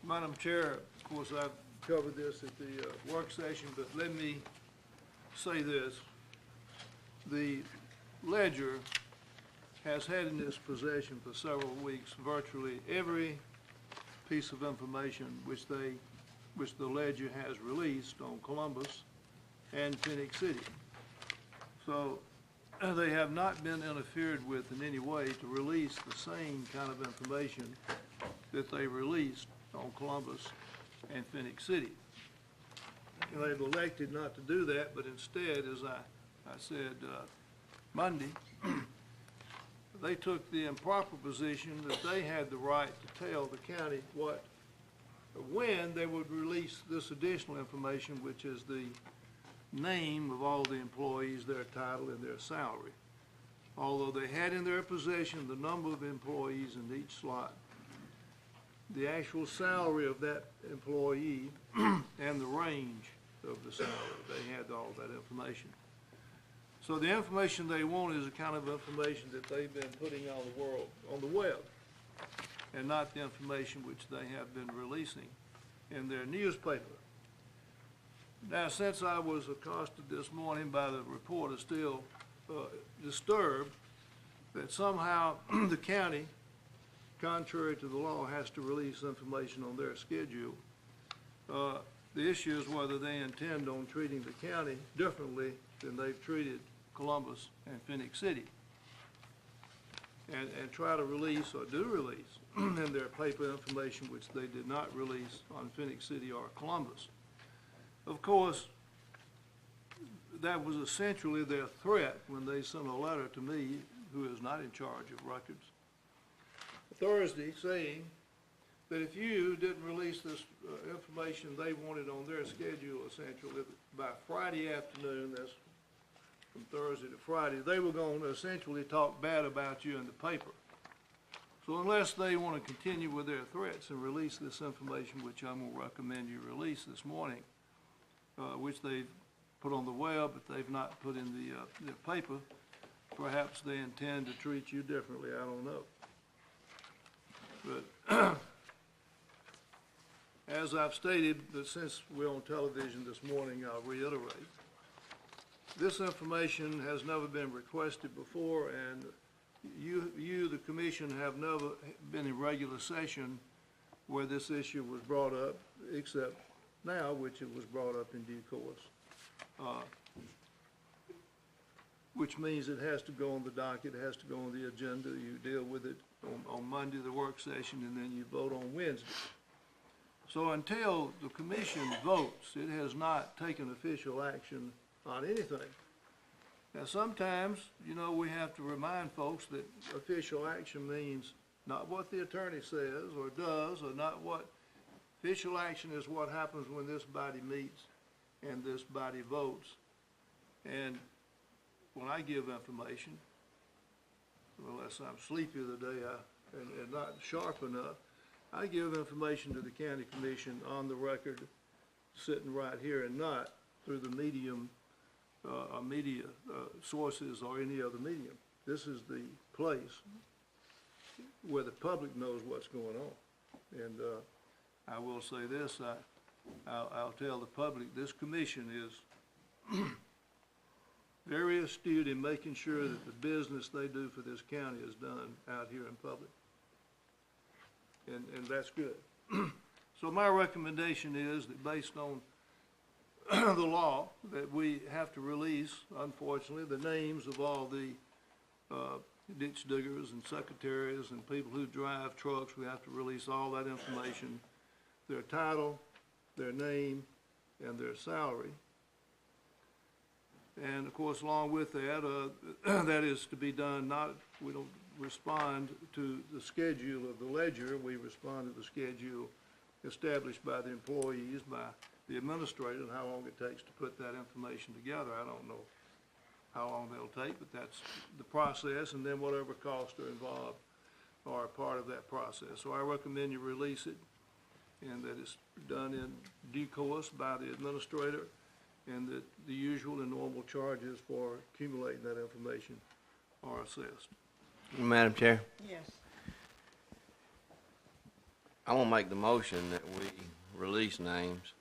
Madam Chair, of course, I've covered this at the work session, but let me say this. The ledger has had in its possession for several weeks virtually every piece of information which the ledger has released on Columbus and Phoenix City. So they have not been interfered with in any way to release the same kind of information that they released on Columbus and Phoenix City. And they've elected not to do that, but instead, as I said Monday, they took the improper position that they had the right to tell the county when they would release this additional information, which is the name of all the employees, their title, and their salary. Although they had in their possession the number of employees in each slot, the actual salary of that employee and the range of the salary, they had all that information. So the information they want is the kind of information that they've been putting on the web, and not the information which they have been releasing in their newspaper. Now, since I was accosted this morning by the reporter, still disturbed that somehow the county, contrary to the law, has to release information on their schedule, the issue is whether they intend on treating the county differently than they've treated Columbus and Phoenix City, and try to release, or do release, in their paper information which they did not release on Phoenix City or Columbus. Of course, that was essentially their threat when they sent a letter to me, who is not in charge of records, Thursday, saying that if you didn't release this information they wanted on their schedule, essentially, by Friday afternoon, that's from Thursday to Friday, they were going to essentially talk bad about you in the paper. So unless they want to continue with their threats and release this information, which I'm going to recommend you release this morning, which they've put on the web, but they've not put in the paper, perhaps they intend to treat you differently, I don't know. But as I've stated, that since we're on television this morning, I'll reiterate. This information has never been requested before, and you, the commission, have never been in regular session where this issue was brought up, except now, which it was brought up in due course. Which means it has to go on the docket, it has to go on the agenda, you deal with it on Monday, the work session, and then you vote on Wednesday. So until the commission votes, it has not taken official action on anything. Now, sometimes, you know, we have to remind folks that official action means not what the attorney says or does, or not what official action is what happens when this body meets and this body votes. And when I give information, unless I'm sleepy the day and not sharp enough, I give information to the county commission on the record, sitting right here, and not through the medium, media sources or any other medium. This is the place where the public knows what's going on. And I will say this, I'll tell the public, this commission is very astute in making sure that the business they do for this county is done out here in public. And that's good. So my recommendation is that based on the law, that we have to release, unfortunately, the names of all the ditch diggers and secretaries and people who drive trucks. We have to release all that information, their title, their name, and their salary. And of course, along with that, that is to be done we don't respond to the schedule of the ledger, we respond to the schedule established by the employees, by the administrator, and how long it takes to put that information together. I don't know how long that'll take, but that's the process, and then whatever costs are involved are a part of that process. So I recommend you release it, and that it's done in due course by the administrator, and that the usual and normal charges for accumulating that information are assessed. Madam Chair, Yes. I want to make the motion that we release names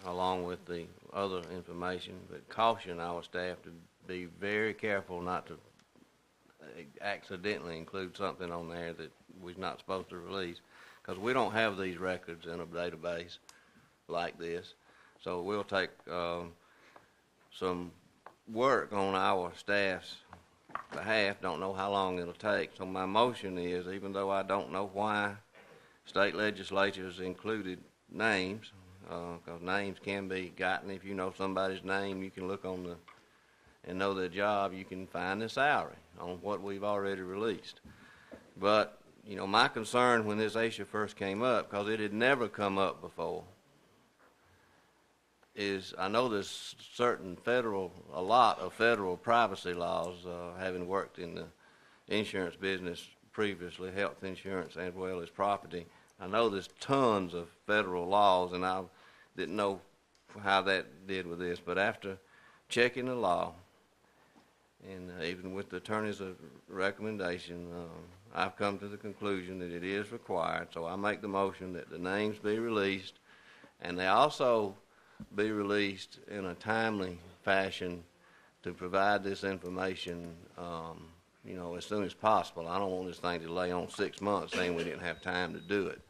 along with the other information, but caution our staff to be very careful not to accidentally include something on there that we're not supposed to release, because we don't have these records in a database like this. So we'll take some work on our staff's behalf. Don't know how long it'll take. So my motion is, even though I don't know why state legislatures included names, because names can be gotten. If you know somebody's name, you can look on the, and know their job, you can find the salary on what we've already released. But, you know, my concern when this issue first came up, because it had never come up before, is I know there's a lot of federal privacy laws, having worked in the insurance business previously, health insurance as well as property. I know there's tons of federal laws, and I didn't know how that did with this, but after checking the law, and even with the attorney's recommendation, I've come to the conclusion that it is required. So I make the motion that the names be released, and they also be released in a timely fashion to provide this information, you know, as soon as possible. I don't want this thing to lay on 6 months saying we didn't have time to do it.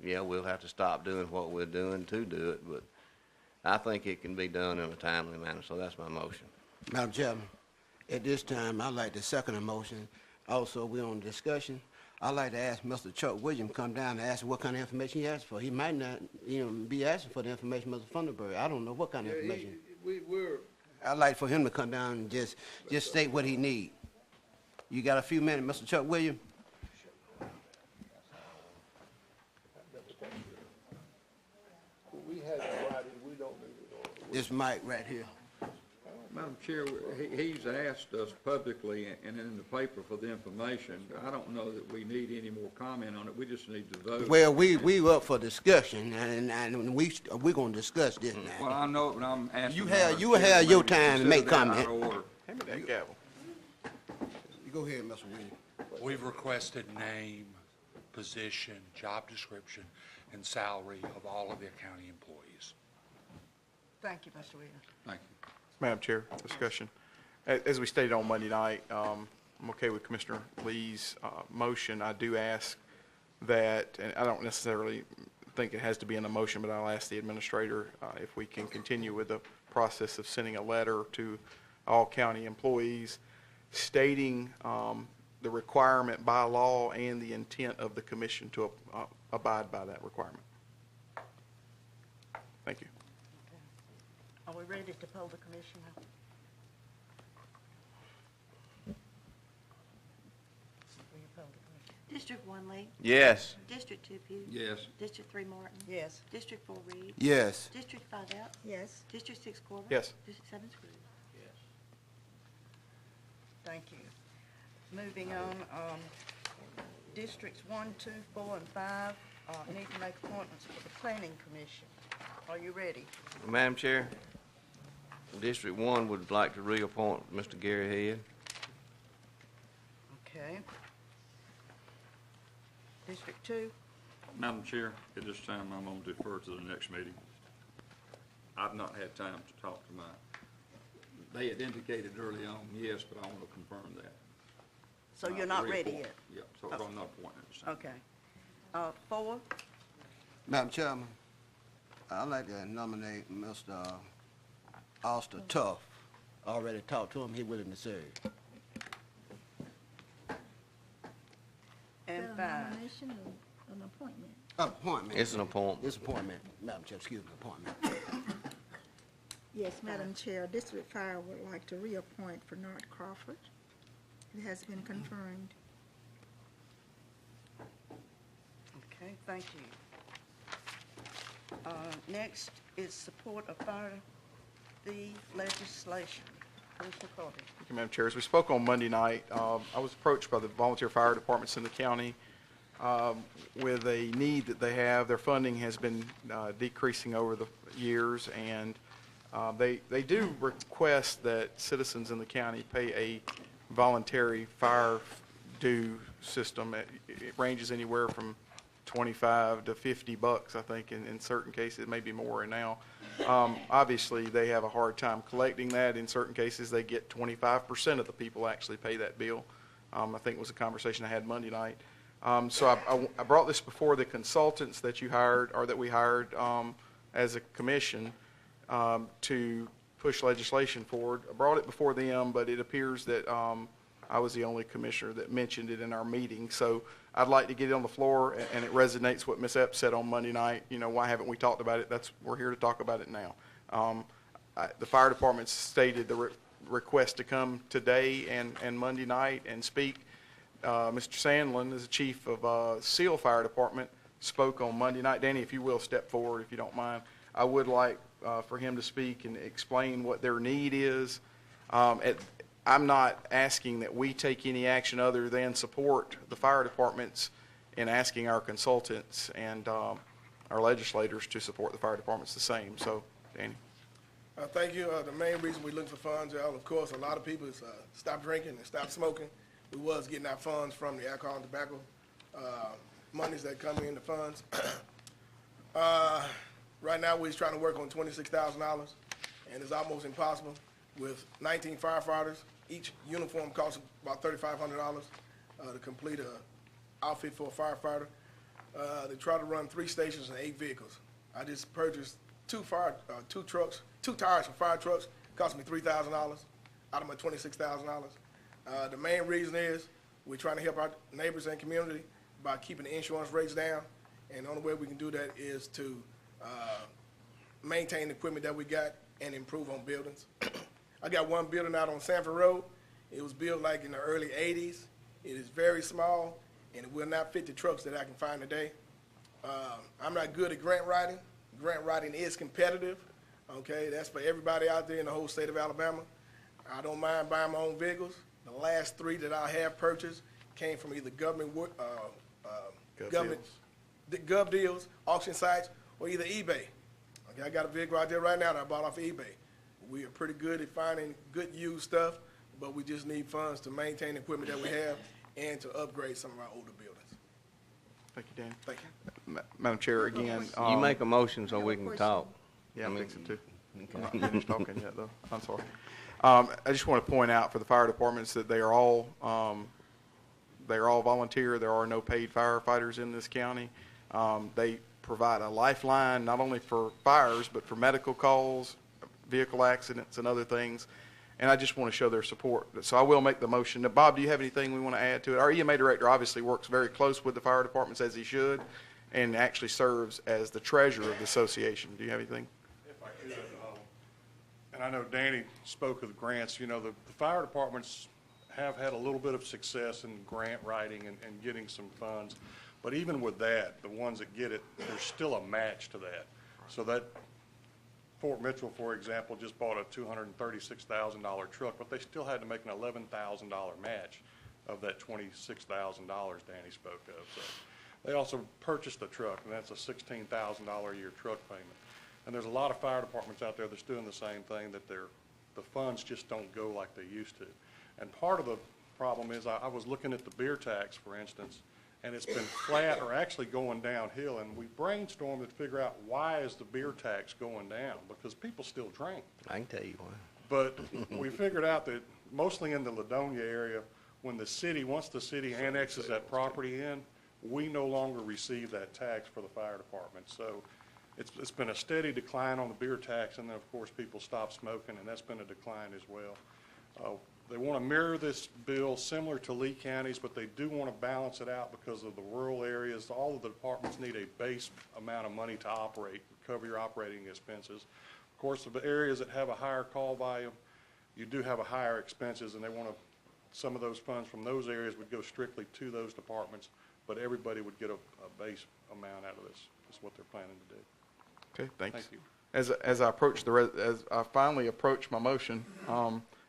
Yeah, we'll have to stop doing what we're doing to do it, but I think it can be done in a timely manner, so that's my motion. Madam Chairman, at this time, I'd like to second the motion. Also, we're on discussion. I'd like to ask Mr. Chuck Williams to come down and ask what kind of information he asked for. He might not, you know, be asking for the information Mr. Funderburg. I don't know what kind of information. I'd like for him to come down and just state what he need. You got a few minutes, Mr. Chuck Williams? We had it right, we don't need it all. This mic right here. Madam Chair, he's asked us publicly and in the paper for the information. I don't know that we need any more comment on it. We just need to vote. Well, we up for discussion, and we're gonna discuss this now. Well, I know, but I'm asking. You have your time to make comment. Hand me that gavel. You go ahead, Mr. Williams. We've requested name, position, job description, and salary of all of the county employees. Thank you, Mr. Williams. Thank you. Madam Chair, discussion. As we stated on Monday night, I'm okay with Commissioner Lee's motion. I do ask that, and I don't necessarily think it has to be in the motion, but I'll ask the administrator if we can continue with the process of sending a letter to all county employees stating the requirement by law and the intent of the commission to abide by that requirement. Thank you. Are we ready to poll the commission now? Will you poll the commission? District 1, Lee. Yes. District 2, Pugh. Yes. District 3, Martin. Yes. District 4, Reed. Yes. District 5, Epps. Yes. District 6, Corbett. Yes. District 7, Scrooge. Thank you. Moving on, districts 1, 2, 4, and 5 need to make appointments for the planning commission. Are you ready? Madam Chair, District 1 would like to reappoint Mr. Gary Head. Okay. District 2? Madam Chair, at this time, I'm going to defer to the next meeting. I've not had time to talk to they had indicated early on, yes, but I want to confirm that. So you're not ready yet? Yep, so I'm not appointed at this time. Okay. 4? Madam Chairman, I'd like to nominate Mr. Austin Tuff. Already talked to him, he's willing to serve. And Is that 5? a nomination or an appointment? Appointment. It's an appointment. It's appointment, Madam Chair, excuse me, appointment. Yes, Madam Chair, District 5 would like to reappoint for North Crawford. It has been confirmed. Okay, thank you. Next is support of fire fee legislation. Commissioner Carter. Thank you, Madam Chair. As we spoke on Monday night, I was approached by the volunteer fire departments in the county with a need that they have. Their funding has been decreasing over the years, and they do request that citizens in the county pay a voluntary fire due system. It ranges anywhere from $25 to $50, I think, in certain cases, maybe more now. Obviously, they have a hard time collecting that. In certain cases, they get 25% of the people actually pay that bill. I think it was a conversation I had Monday night. So I brought this before the consultants that you hired, or that we hired as a commission, to push legislation forward. I brought it before them, but it appears that I was the only commissioner that mentioned it in our meeting. So I'd like to get it on the floor, and it resonates what Ms. Epps said on Monday night. You know, why haven't we talked about it? We're here to talk about it now. The fire department stated the request to come today and Monday night and speak. Mr. Sandlin is the chief of Seal Fire Department, spoke on Monday night. Danny, if you will, step forward if you don't mind. I would like for him to speak and explain what their need is. I'm not asking that we take any action other than support the fire departments in asking our consultants and our legislators to support the fire departments the same. So, Danny. Thank you. The main reason we look for funds, of course, a lot of people is stop drinking and stop smoking. We was getting our funds from the alcohol and tobacco monies that come in the funds. Right now, we're trying to work on $26,000, and it's almost impossible. With 19 firefighters, each uniform costs about $3,500 to complete an outfit for a firefighter. They try to run 3 stations and 8 vehicles. I just purchased 2 tires for fire trucks, cost me $3,000 out of my $26,000. The main reason is we're trying to help our neighbors and community by keeping the insurance rates down, and the only way we can do that is to maintain the equipment that we got and improve on buildings. I got one building out on Sanford Road. It was built like in the early 80s. It is very small, and it will not fit the trucks that I can find today. I'm not good at grant writing. Grant writing is competitive, okay? That's for everybody out there in the whole state of Alabama. I don't mind buying my own vehicles. The last 3 that I have purchased came from either government gov deals, auction sites, or either eBay. Okay, I got a vehicle out there right now that I bought off of eBay. We are pretty good at finding good used stuff, but we just need funds to maintain the equipment that we have and to upgrade some of our older buildings. Thank you, Danny. Thank you. Madam Chair, again. You make a motion so we can talk. Yeah, I'm fixing to. I'm not finished talking yet, though. I'm sorry. I just want to point out for the fire departments that they are all volunteer. There are no paid firefighters in this county. They provide a lifeline not only for fires but for medical calls, vehicle accidents, and other things. And I just want to show their support. So I will make the motion. Now, Bob, do you have anything we want to add to it? Our EMA director obviously works very close with the fire departments, as he should, and actually serves as the treasurer of the association. Do you have anything? If I could, and I know Danny spoke of the grants. You know, the fire departments have had a little bit of success in grant writing and getting some funds. But even with that, the ones that get it, there's still a match to that. So that Fort Mitchell, for example, just bought a $236,000 truck, but they still had to make an $11,000 match of that $26,000 Danny spoke of. So they also purchased a truck, and that's a $16,000 a year truck payment. And there's a lot of fire departments out there that's doing the same thing, that the funds just don't go like they used to. And part of the problem is I was looking at the beer tax, for instance, and it's been flat or actually going downhill, and we brainstormed to figure out why is the beer tax going down, because people still drink. I can tell you why. But we figured out that mostly in the Ladonia area, once the city annexes that property in, we no longer receive that tax for the fire department. So it's been a steady decline on the beer tax, and then of course people stop smoking, and that's been a decline as well. They want to mirror this bill similar to Lee County's, but they do want to balance it out because of the rural areas. All of the departments need a base amount of money to operate, cover your operating expenses. Of course, the areas that have a higher call volume, you do have a higher expenses, and they want some of those funds from those areas would go strictly to those departments, but everybody would get a base amount out of this. That's what they're planning to do. Okay, thanks. Thank you. As I finally approach my motion,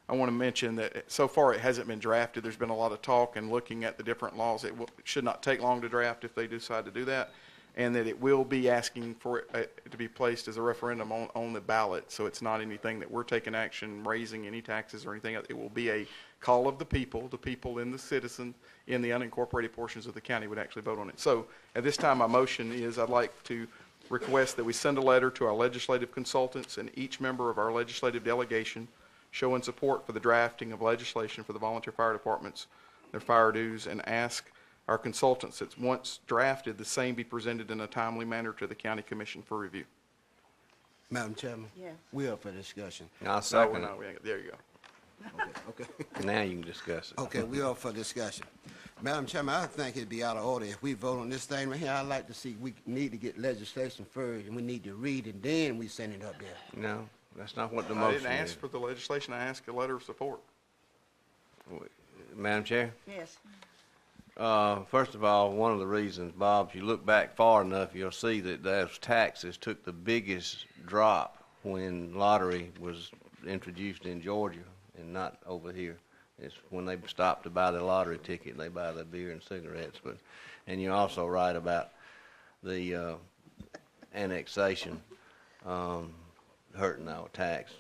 I want to mention that so far it hasn't been drafted. There's been a lot of talk and looking at the different laws. It should not take long to draft if they decide to do that, and that it will be asking for it to be placed as a referendum on the ballot. So it's not anything that we're taking action, raising any taxes or anything else. It will be a call of the people in the citizen, in the unincorporated portions of the county would actually vote on it. So at this time, my motion is I'd like to request that we send a letter to our legislative consultants and each member of our legislative delegation showing support for the drafting of legislation for the volunteer fire departments, their fire dues, and ask our consultants that once drafted, the same be presented in a timely manner to the county commission for review. Madam Chairman? Yes. We up for discussion. I'll second No, it. there you go. Okay. Now you can discuss it. Okay, we up for discussion. Madam Chairman, I think it'd be out of order if we vote on this thing right here. I'd like to see, we need to get legislation first, and we need to read it, then we send it up there. No, that's not what the I motion didn't is. ask for the legislation, I asked a letter of support. Madam Chair? Yes. First of all, one of the reasons, Bob, if you look back far enough, you'll see that those taxes took the biggest drop when lottery was introduced in Georgia and not over here. It's when they stopped to buy the lottery ticket and they buy the beer and cigarettes. And you're also right about the annexation hurting our tax.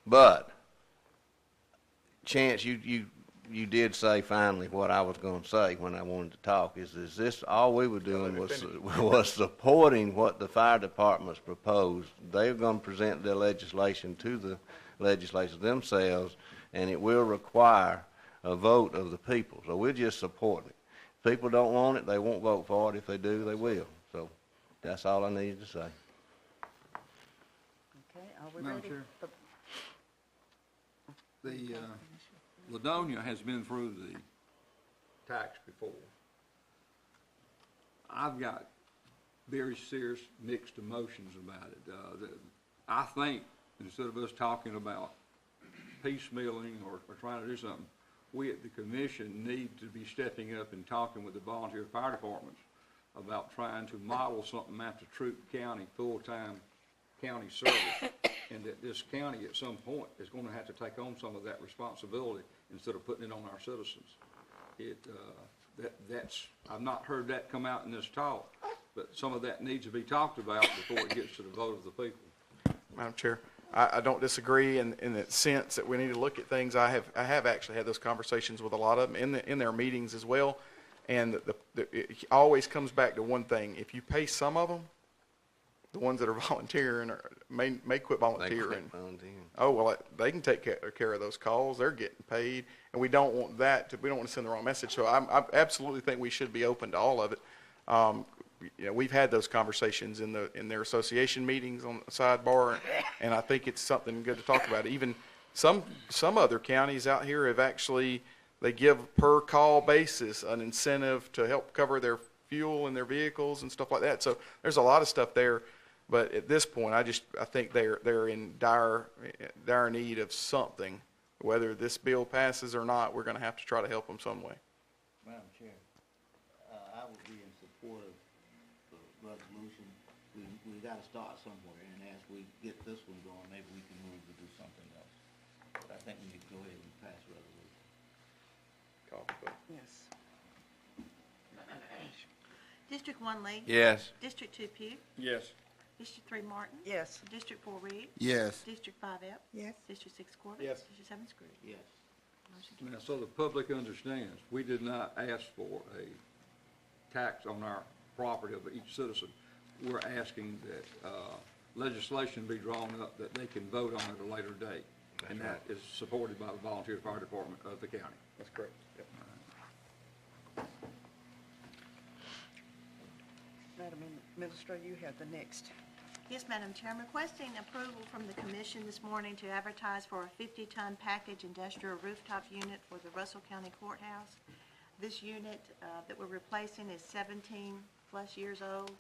But, Chance, you did say finally what I was going to say when I wanted to talk, is this all we were doing was supporting what the fire departments proposed. They're going to present their legislation to the legislators themselves, and it will require a vote of the people. So we're just supporting it. If people don't want it, they won't vote for it. If they do, they will. So that's all I needed to say. Okay, are we Madam ready? Chair. The, Ladonia has been through the tax before. I've got very serious mixed emotions about it. I think instead of us talking about piecemealing or trying to do something, we at the commission need to be stepping up and talking with the volunteer fire departments about trying to model something after Troup County, full-time county service, and that this county at some point is going to have to take on some of that responsibility instead of putting it on our citizens. I've not heard that come out in this talk, but some of that needs to be talked about before it gets to the vote of the people. Madam Chair, I don't disagree in the sense that we need to look at things. I have actually had those conversations with a lot of them in their meetings as well, and it always comes back to one thing: if you pay some of them, the ones that are volunteering may quit volunteering. Oh well, they can take care of those calls. They're getting paid, and we don't want that. We don't want to send the wrong message. So I absolutely think we should be open to all of it. We've had those conversations in their association meetings on the sidebar, and I think it's something good to talk about. Even some other counties out here have actually, they give per call basis an incentive to help cover their fuel in their vehicles and stuff like that. So there's a lot of stuff there, but at this point, I think they're in dire need of something. Whether this bill passes or not, we're going to have to try to help them some way. Madam Chair, I would be in support of the resolution. We got to start somewhere, and as we get this one going, maybe we can move to do something else. But I think we need to go ahead and pass the resolution. Call for vote. Yes. District 1 Lee? Yes. District 2 Pugh? Yes. District 3 Martin? Yes. District 4 Reed? Yes. District 5 Epps? Yes. District 6 Corbett? Yes. District 7 Scrooge? Yes. Motion carries. Now, so the public understands, we did not ask for a tax on our property of each citizen. We're asking that legislation be drawn up that they can vote on at a later date. And that is supported by the volunteer fire department of the county. That's correct. Yep. Madam Administrator, you have the next. Yes, Madam Chair, I'm requesting approval from the commission this morning to advertise for a 50-ton package industrial rooftop unit for the Russell County Courthouse. This unit that we're replacing is 17-plus years old.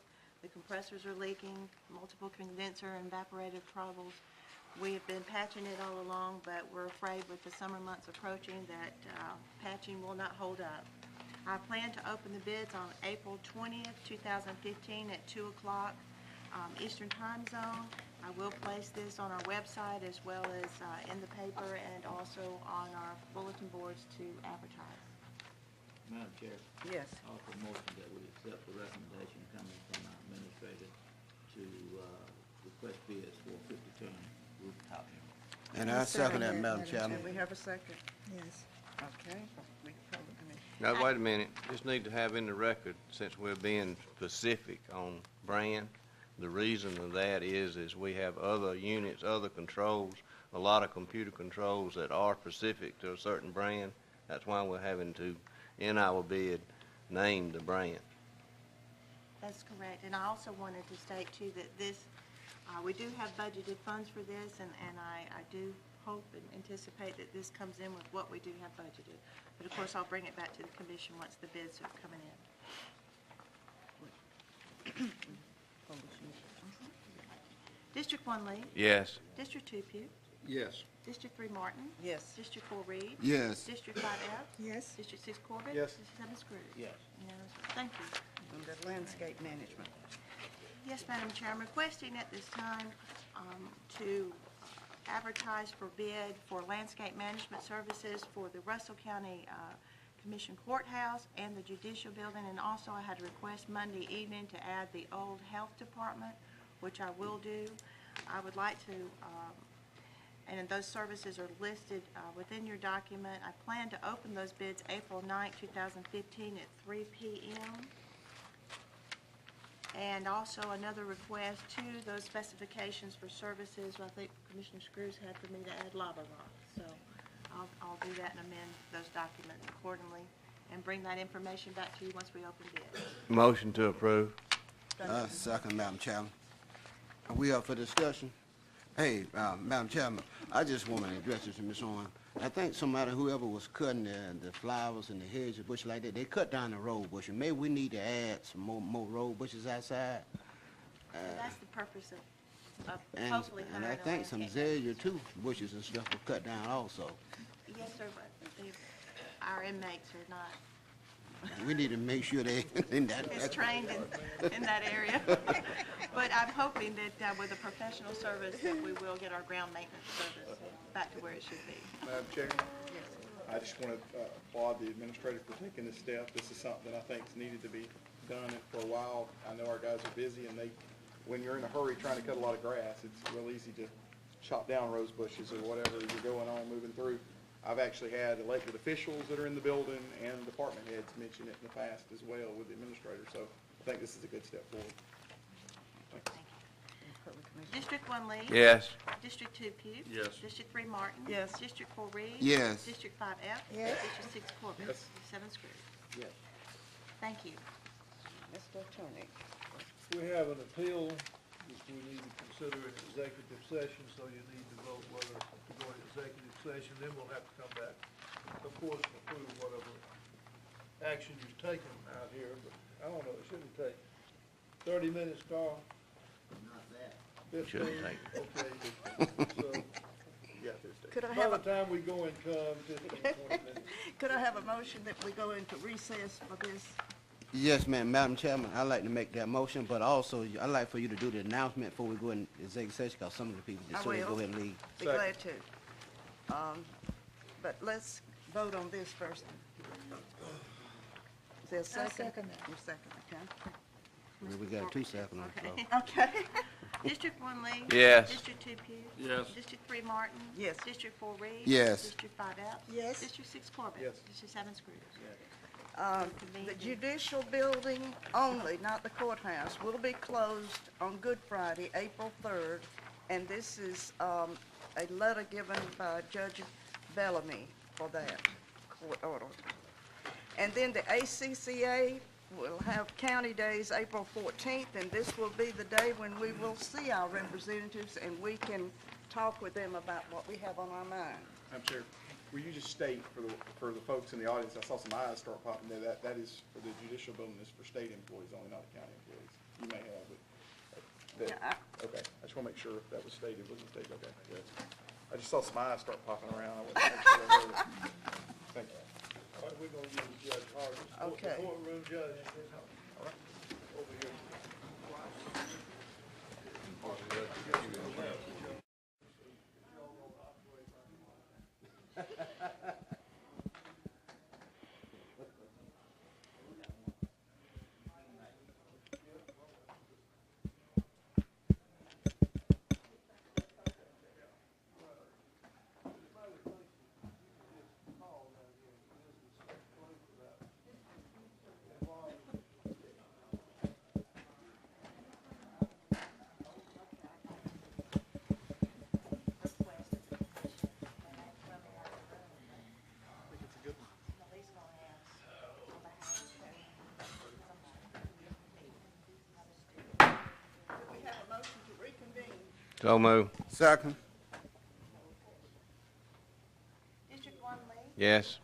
The compressors are leaking, multiple condenser and evaporative troubles. We have been patching it all along, but we're afraid with the summer months approaching that patching will not hold up. I plan to open the bids on April 20th, 2015 at 2 o'clock Eastern Time Zone. I will place this on our website as well as in the paper and also on our bulletin boards to advertise. Madam Chair, Yes. I offer a motion that we accept the recommendation coming from our administrator to request bids for 50-ton rooftop unit. And I second that, Madam Chairman. And we have a second. Yes. Okay. We probably can- Now, wait a minute. Just need to have in the record, since we're being specific on brand, the reason of that is we have other units, other controls, a lot of computer controls that are specific to a certain brand. That's why we're having to, in our bid, name the brand. That's correct. And I also wanted to state, too, that this We do have budgeted funds for this, and I do hope and anticipate that this comes in with what we do have budgeted. But of course, I'll bring it back to the commission once the bids are coming in. District 1 Lee. Yes. District 2 Pugh. Yes. District 3 Martin. Yes. District 4 Reed. Yes. District 5F. Yes. District 6 Corbett. Yes. District 7 Scrooge. Yes. Unanimous. Thank you. And the landscape management. Yes, Madam Chair, I'm requesting at this time to advertise for bid for landscape management services for the Russell County Commission Courthouse and the Judicial Building, and also I had a request Monday evening to add the old Health Department, which I will do. I would like to, and those services are listed within your document. I plan to open those bids April 9, 2015 at 3 p.m. And also another request to those specifications for services, I think Commissioner Screws had for me to add lava rock. So I'll do that and amend those documents accordingly and bring that information back to you once we open bids. Motion to approve. Second, Madam Chairman. Are we up for discussion? Hey, Madam Chairman, I just want to address this to Ms. Owen. I think somebody, whoever was cutting the flowers and the hedges, bush like that, they cut down the rose bushes. Maybe we need to add some more rose bushes outside. So that's the purpose of And, hopefully and I hiring a think some landscape azalea too, bushes and stuff were cut down also. Yes, sir, but our inmates are not We need to make sure they in that. as trained in that area. But I'm hoping that with a professional service, that we will get our ground maintenance service back to where it should be. Madam Chair, I just want to applaud the administrator for taking this step. This is something I think is needed to be done for a while. I know our guys are busy, and when you're in a hurry trying to cut a lot of grass, it's real easy to chop down rose bushes or whatever you're going on, moving through. I've actually had elected officials that are in the building and department heads mention it in the past as well with the administrator, so I think this is a good step forward. District 1 Lee. Yes. District 2 Pugh. Yes. District 3 Martin. Yes. District 4 Reed. Yes. District 5F. Yes. District 6 Corbett. Yes. 7 Scrooge. Yes. Thank you. Mr. Attorney. We have an appeal which we need to consider in executive session, so you need to vote whether to go into executive session, then we'll have to come back, of course, and approve whatever action you've taken out here, but I don't know, it shouldn't take 30 minutes, Carl? Not that. 15? Shouldn't take. Okay, so, Could I by have the a, time we go and come, 15, 20 minutes. could I have a motion that we go into recess for this? Yes, ma'am. Madam Chairman, I'd like to make that motion, but also I'd like for you to do the announcement before we go in executive session, because some of the people I just so they will. go ahead and leave. Be glad to. But let's vote on this first. Is there a second? second that. You second, okay. We got 2 seconds on the floor. Okay. District 1 Lee. Yes. District 2 Pugh. Yes. District 3 Martin. Yes. District 4 Reed. Yes. District 5F. Yes. District 6 Corbett. Yes. District 7 Scrooge. The judicial building only, not the courthouse, will be closed on Good Friday, April 3rd, and this is a letter given by Judge Bellamy for that court order. And then the ACCA will have county days April 14th, and this will be the day when we will see our representatives and we can talk with them about what we have on our mind. I'm sure. Will you just state for the folks in the audience, I saw some eyes start popping there, that is for the judicial building, is for state employees only, not the county employees. You may have, but, okay, I just want to make sure if that was stated, wasn't stated, okay, good. I just saw some eyes start popping around, I wasn't sure I heard it. Thank you. All right, we're gonna use Judge Harris. Okay. Courtroom judge. All right. Over here. So move. Second. District 1 Lee? Yes.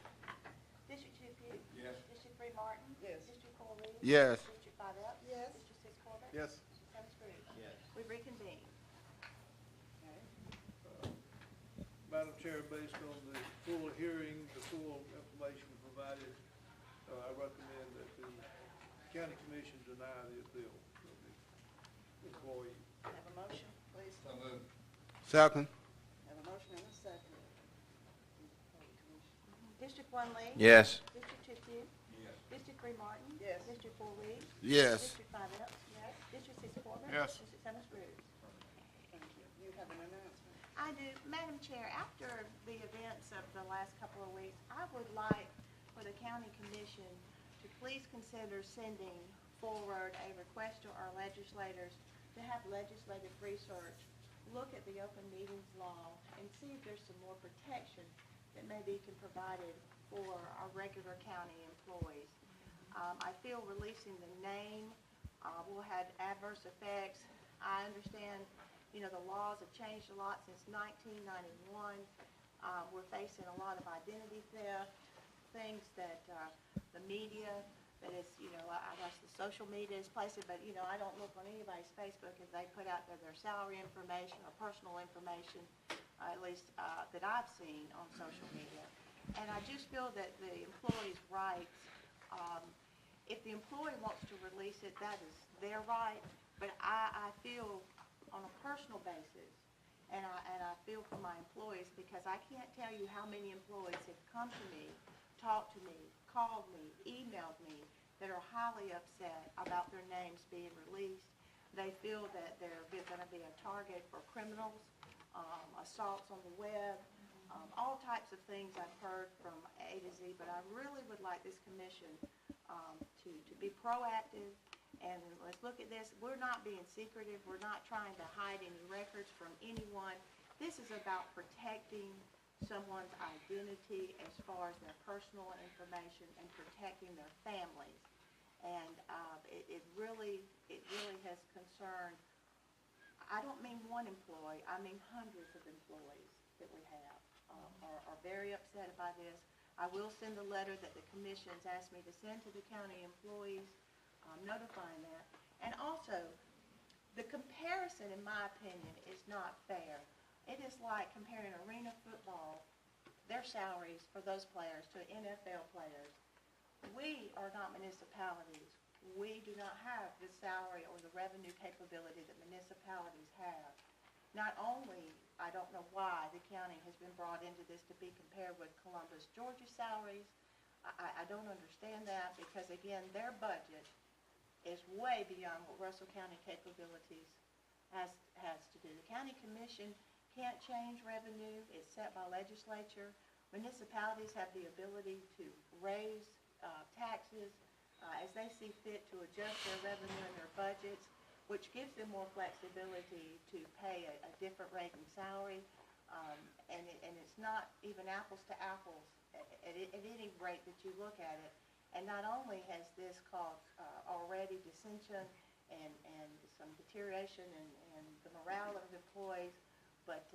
District 2 Pugh? Yes. District 3 Martin? Yes. District 4 Reed? Yes. District 5 Epps? Yes. District 6 Corbett? Yes. District 7 Scrooge? Yes. We reconvene. Madam Chair, based on the full hearing, the full information provided, I recommend that the county commission deny the appeal of the employee. Have a motion, please. So moved. Second. Have a motion and a second. District 1 Lee? Yes. District 2 Pugh? Yes. District 3 Martin? Yes. District 4 Reed? Yes. District 5 Epps? Yes. District 6 Corbett? Yes. District 7 Scrooge? Thank you. You have an announcement? I do. Madam Chair, after the events of the last couple of weeks, I would like for the county commission to please consider sending forward a request to our legislators to have legislative research look at the open meetings law and see if there's some more protection that maybe can be provided for our regular county employees. I feel releasing the name will have adverse effects. I understand, you know, the laws have changed a lot since 1991. We're facing a lot of identity theft, things that the media, that is, you know, I guess the social media is placing, but, you know, I don't look on anybody's Facebook if they put out their salary information or personal information, at least that I've seen on social media. And I just feel that the employee's rights, if the employee wants to release it, that is their right, but I feel on a personal basis, and I feel for my employees, because I can't tell you how many employees have come to me, talked to me, called me, emailed me, that are highly upset about their names being released. They feel that they're going to be a target for criminals, assaults on the web, all types of things I've heard from A to Z, but I really would like this commission to be proactive. And let's look at this. We're not being secretive. We're not trying to hide any records from anyone. This is about protecting someone's identity as far as their personal information and protecting their families. And it really has concerned, I don't mean one employee, I mean hundreds of employees that we have are very upset by this. I will send the letter that the commission's asked me to send to the county employees, notifying that. And also, the comparison, in my opinion, is not fair. It is like comparing arena football, their salaries for those players, to NFL players. We are not municipalities. We do not have the salary or the revenue capability that municipalities have. Not only, I don't know why the county has been brought into this to be compared with Columbus, Georgia salaries. I don't understand that, because again, their budget is way beyond what Russell County capabilities has to do. The county commission can't change revenue. It's set by legislature. Municipalities have the ability to raise taxes as they see fit to adjust their revenue and their budgets, which gives them more flexibility to pay a different rate in salary. And it's not even apples to apples at any rate that you look at it. And not only has this caused already dissension and some deterioration in the morale of the employees, but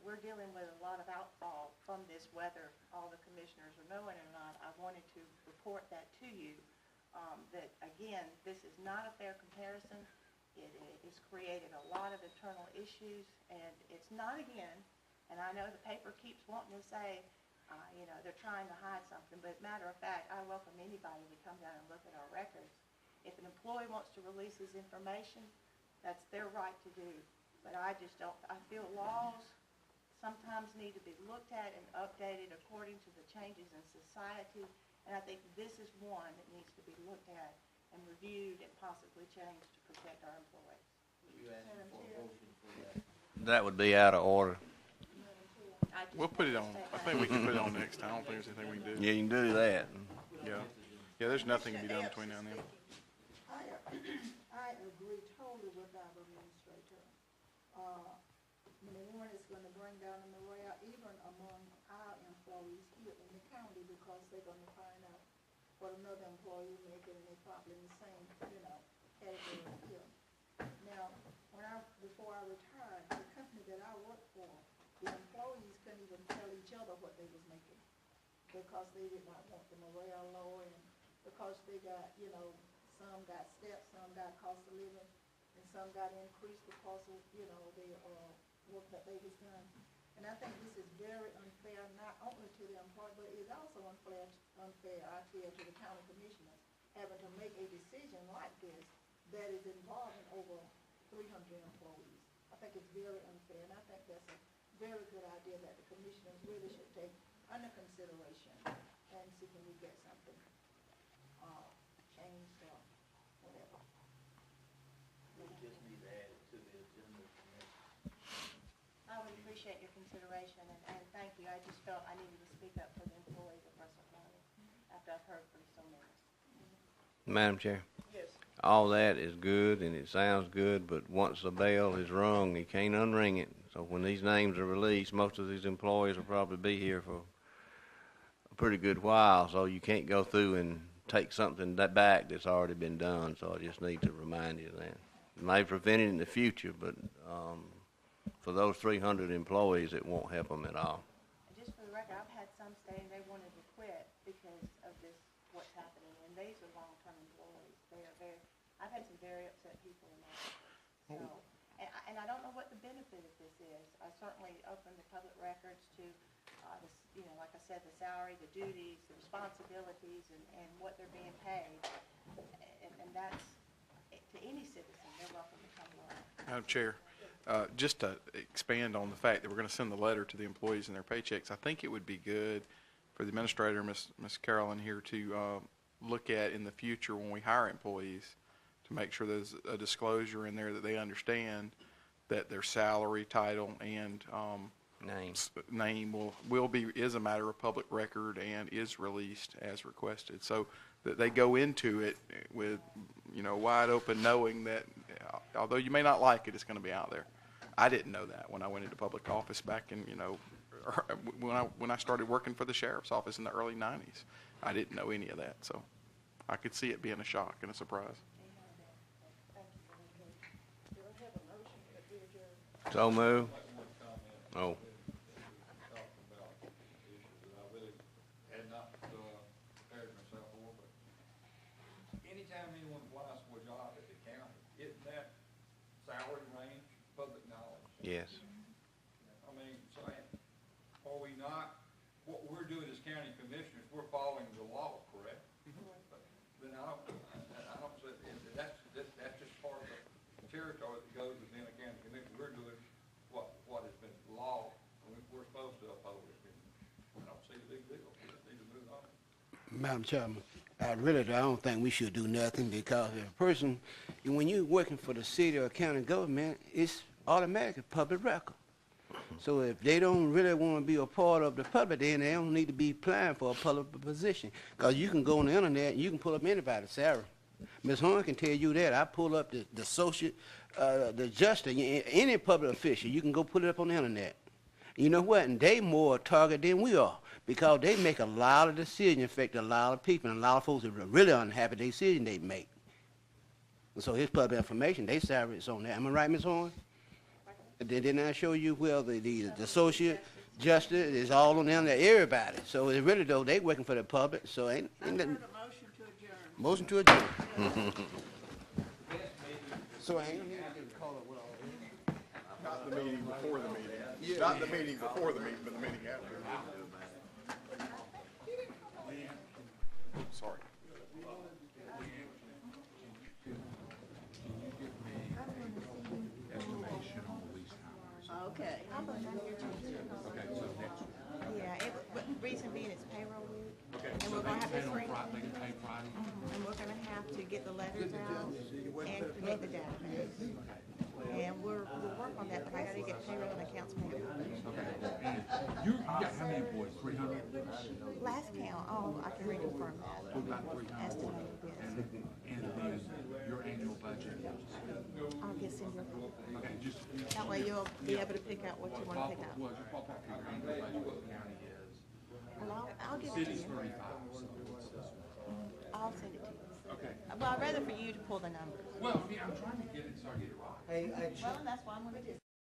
we're dealing with a lot of outfall from this, whether all the commissioners are knowing or not. I wanted to report that to you, that again, this is not a fair comparison. It has created a lot of internal issues, and it's not again, and I know the paper keeps wanting to say, you know, they're trying to hide something, but matter of fact, I welcome anybody to come down and look at our records. If an employee wants to release his information, that's their right to do. But I just don't, I feel laws sometimes need to be looked at and updated according to the changes in society, and I think this is one that needs to be looked at and reviewed and possibly changed to protect our employees. You asking for a motion for that? That would be out of order. We'll put it on. I think we can put it on next time. I don't think there's anything we can do. Yeah, you can do that. Yeah. Yeah, there's nothing to be done between now and then. I agree totally with our administrator. Number one, it's gonna bring down the morale even among our employees here in the county, because they're gonna find out what another employee making, and they're probably in the same, you know, category here. Now, before I retired, the company because they did not want the morale low, and because they got, you know, some got steps, some got cost of living, and some got increased because of, you know, the, work that they was done. And I think this is very unfair, not only to the employee, but it's also unfair, I feel, to the county commissioners, having to make a decision like this that is involving over 300 employees. I think it's very unfair, and I think that's a very good idea that the commissioners really should take under consideration and see can we get something changed or whatever. We just need to add it to the agenda for next. I would appreciate your consideration, and thank you. I just felt I needed to speak up for the employees of Russell County after I've heard from so many. Madam Chair, Yes. all that is good and it sounds good, but once the bell is rung, you can't unring it. So when these names are released, most of these employees will probably be here for a pretty good while, so you can't go through and take something back that's already been done. So I just need to remind you of that. It may prevent it in the future, but for those 300 employees, it won't help them at all. And just for the record, I've had some saying they wanted to quit because of this, what's happening, and these are long-term employees. They are very, I've had some very upset people in that. So, and I don't know what the benefit of this is. I certainly opened the public records to, this, you know, like I said, the salary, the duties, the responsibilities, and what they're being paid. And that's, to any citizen, they're welcome to come learn. Madam Chair, just to expand on the fact that we're going to send the letter to the employees and their paychecks, I think it would be good for the administrator, Ms. Carolyn here, to look at in the future when we hire employees to make sure there's a disclosure in there that they understand that their salary, title, and name is a matter of public record and is released as requested, so that they go into it with, you know, wide open, knowing that although you may not like it, it's going to be out there. I didn't know that when I went into public office back in, you know, when I started working for the sheriff's office in the early 90s. I didn't know any of that, so I could see it being a shock and a surprise. So move. Oh. Anytime anyone applies for a job at the county, isn't that salary range public knowledge? Yes. I mean, so are we not, what we're doing as county commissioners, we're following the law, correct? Then I don't say, that's just part of the territory that goes within a county commission. We're doing what has been law, we're supposed to uphold it. I don't see the big deal. We just need to move on. Madam Chairman, I don't think we should do nothing, because if a person, when you're working for the city or county government, it's automatically public record. So if they don't really want to be a part of the public, then they don't need to be applying for a public position. Because you can go on the internet and you can pull up anybody's salary. Ms. Horn can tell you that. I pull up the associate, the justice, any public official. You can go put it up on the internet. You know what? And they more target than we are, because they make a lot of decisions, affect a lot of people, and a lot of folks are really unhappy with the decision they make. And so it's public information. They salary is on there. Am I right, Ms. Horn? Didn't I show you where the associate justice is all on the internet, everybody. So it's really, though, they working for the public. So ain't nothing. Motion to adjourn. So hang on here. Not the meeting before the meeting. Yeah. Not the meeting before the meeting, but the meeting after. Sorry. Okay. Yeah, reason being it's payroll week, and we're gonna have to and we're gonna have to get the letters out and create the database. And we'll work on that, but I gotta get payroll and accounts payable. You got how many employees? 300? Last count, I can reconfirm that. About 300. Estimated, yes. And then your annual budget. I'll get send you a call. Okay, just. That way you'll be able to pick out what you wanna pick out. Well, just ballpark your annual budget, what the county is. Well, I'll give it to City's you. 35, so it's this one. I'll send it to you. Okay. Well, I'd rather for you to pull the numbers. Well, yeah, I'm trying to get it so I get it right. Well, that's why I'm gonna do.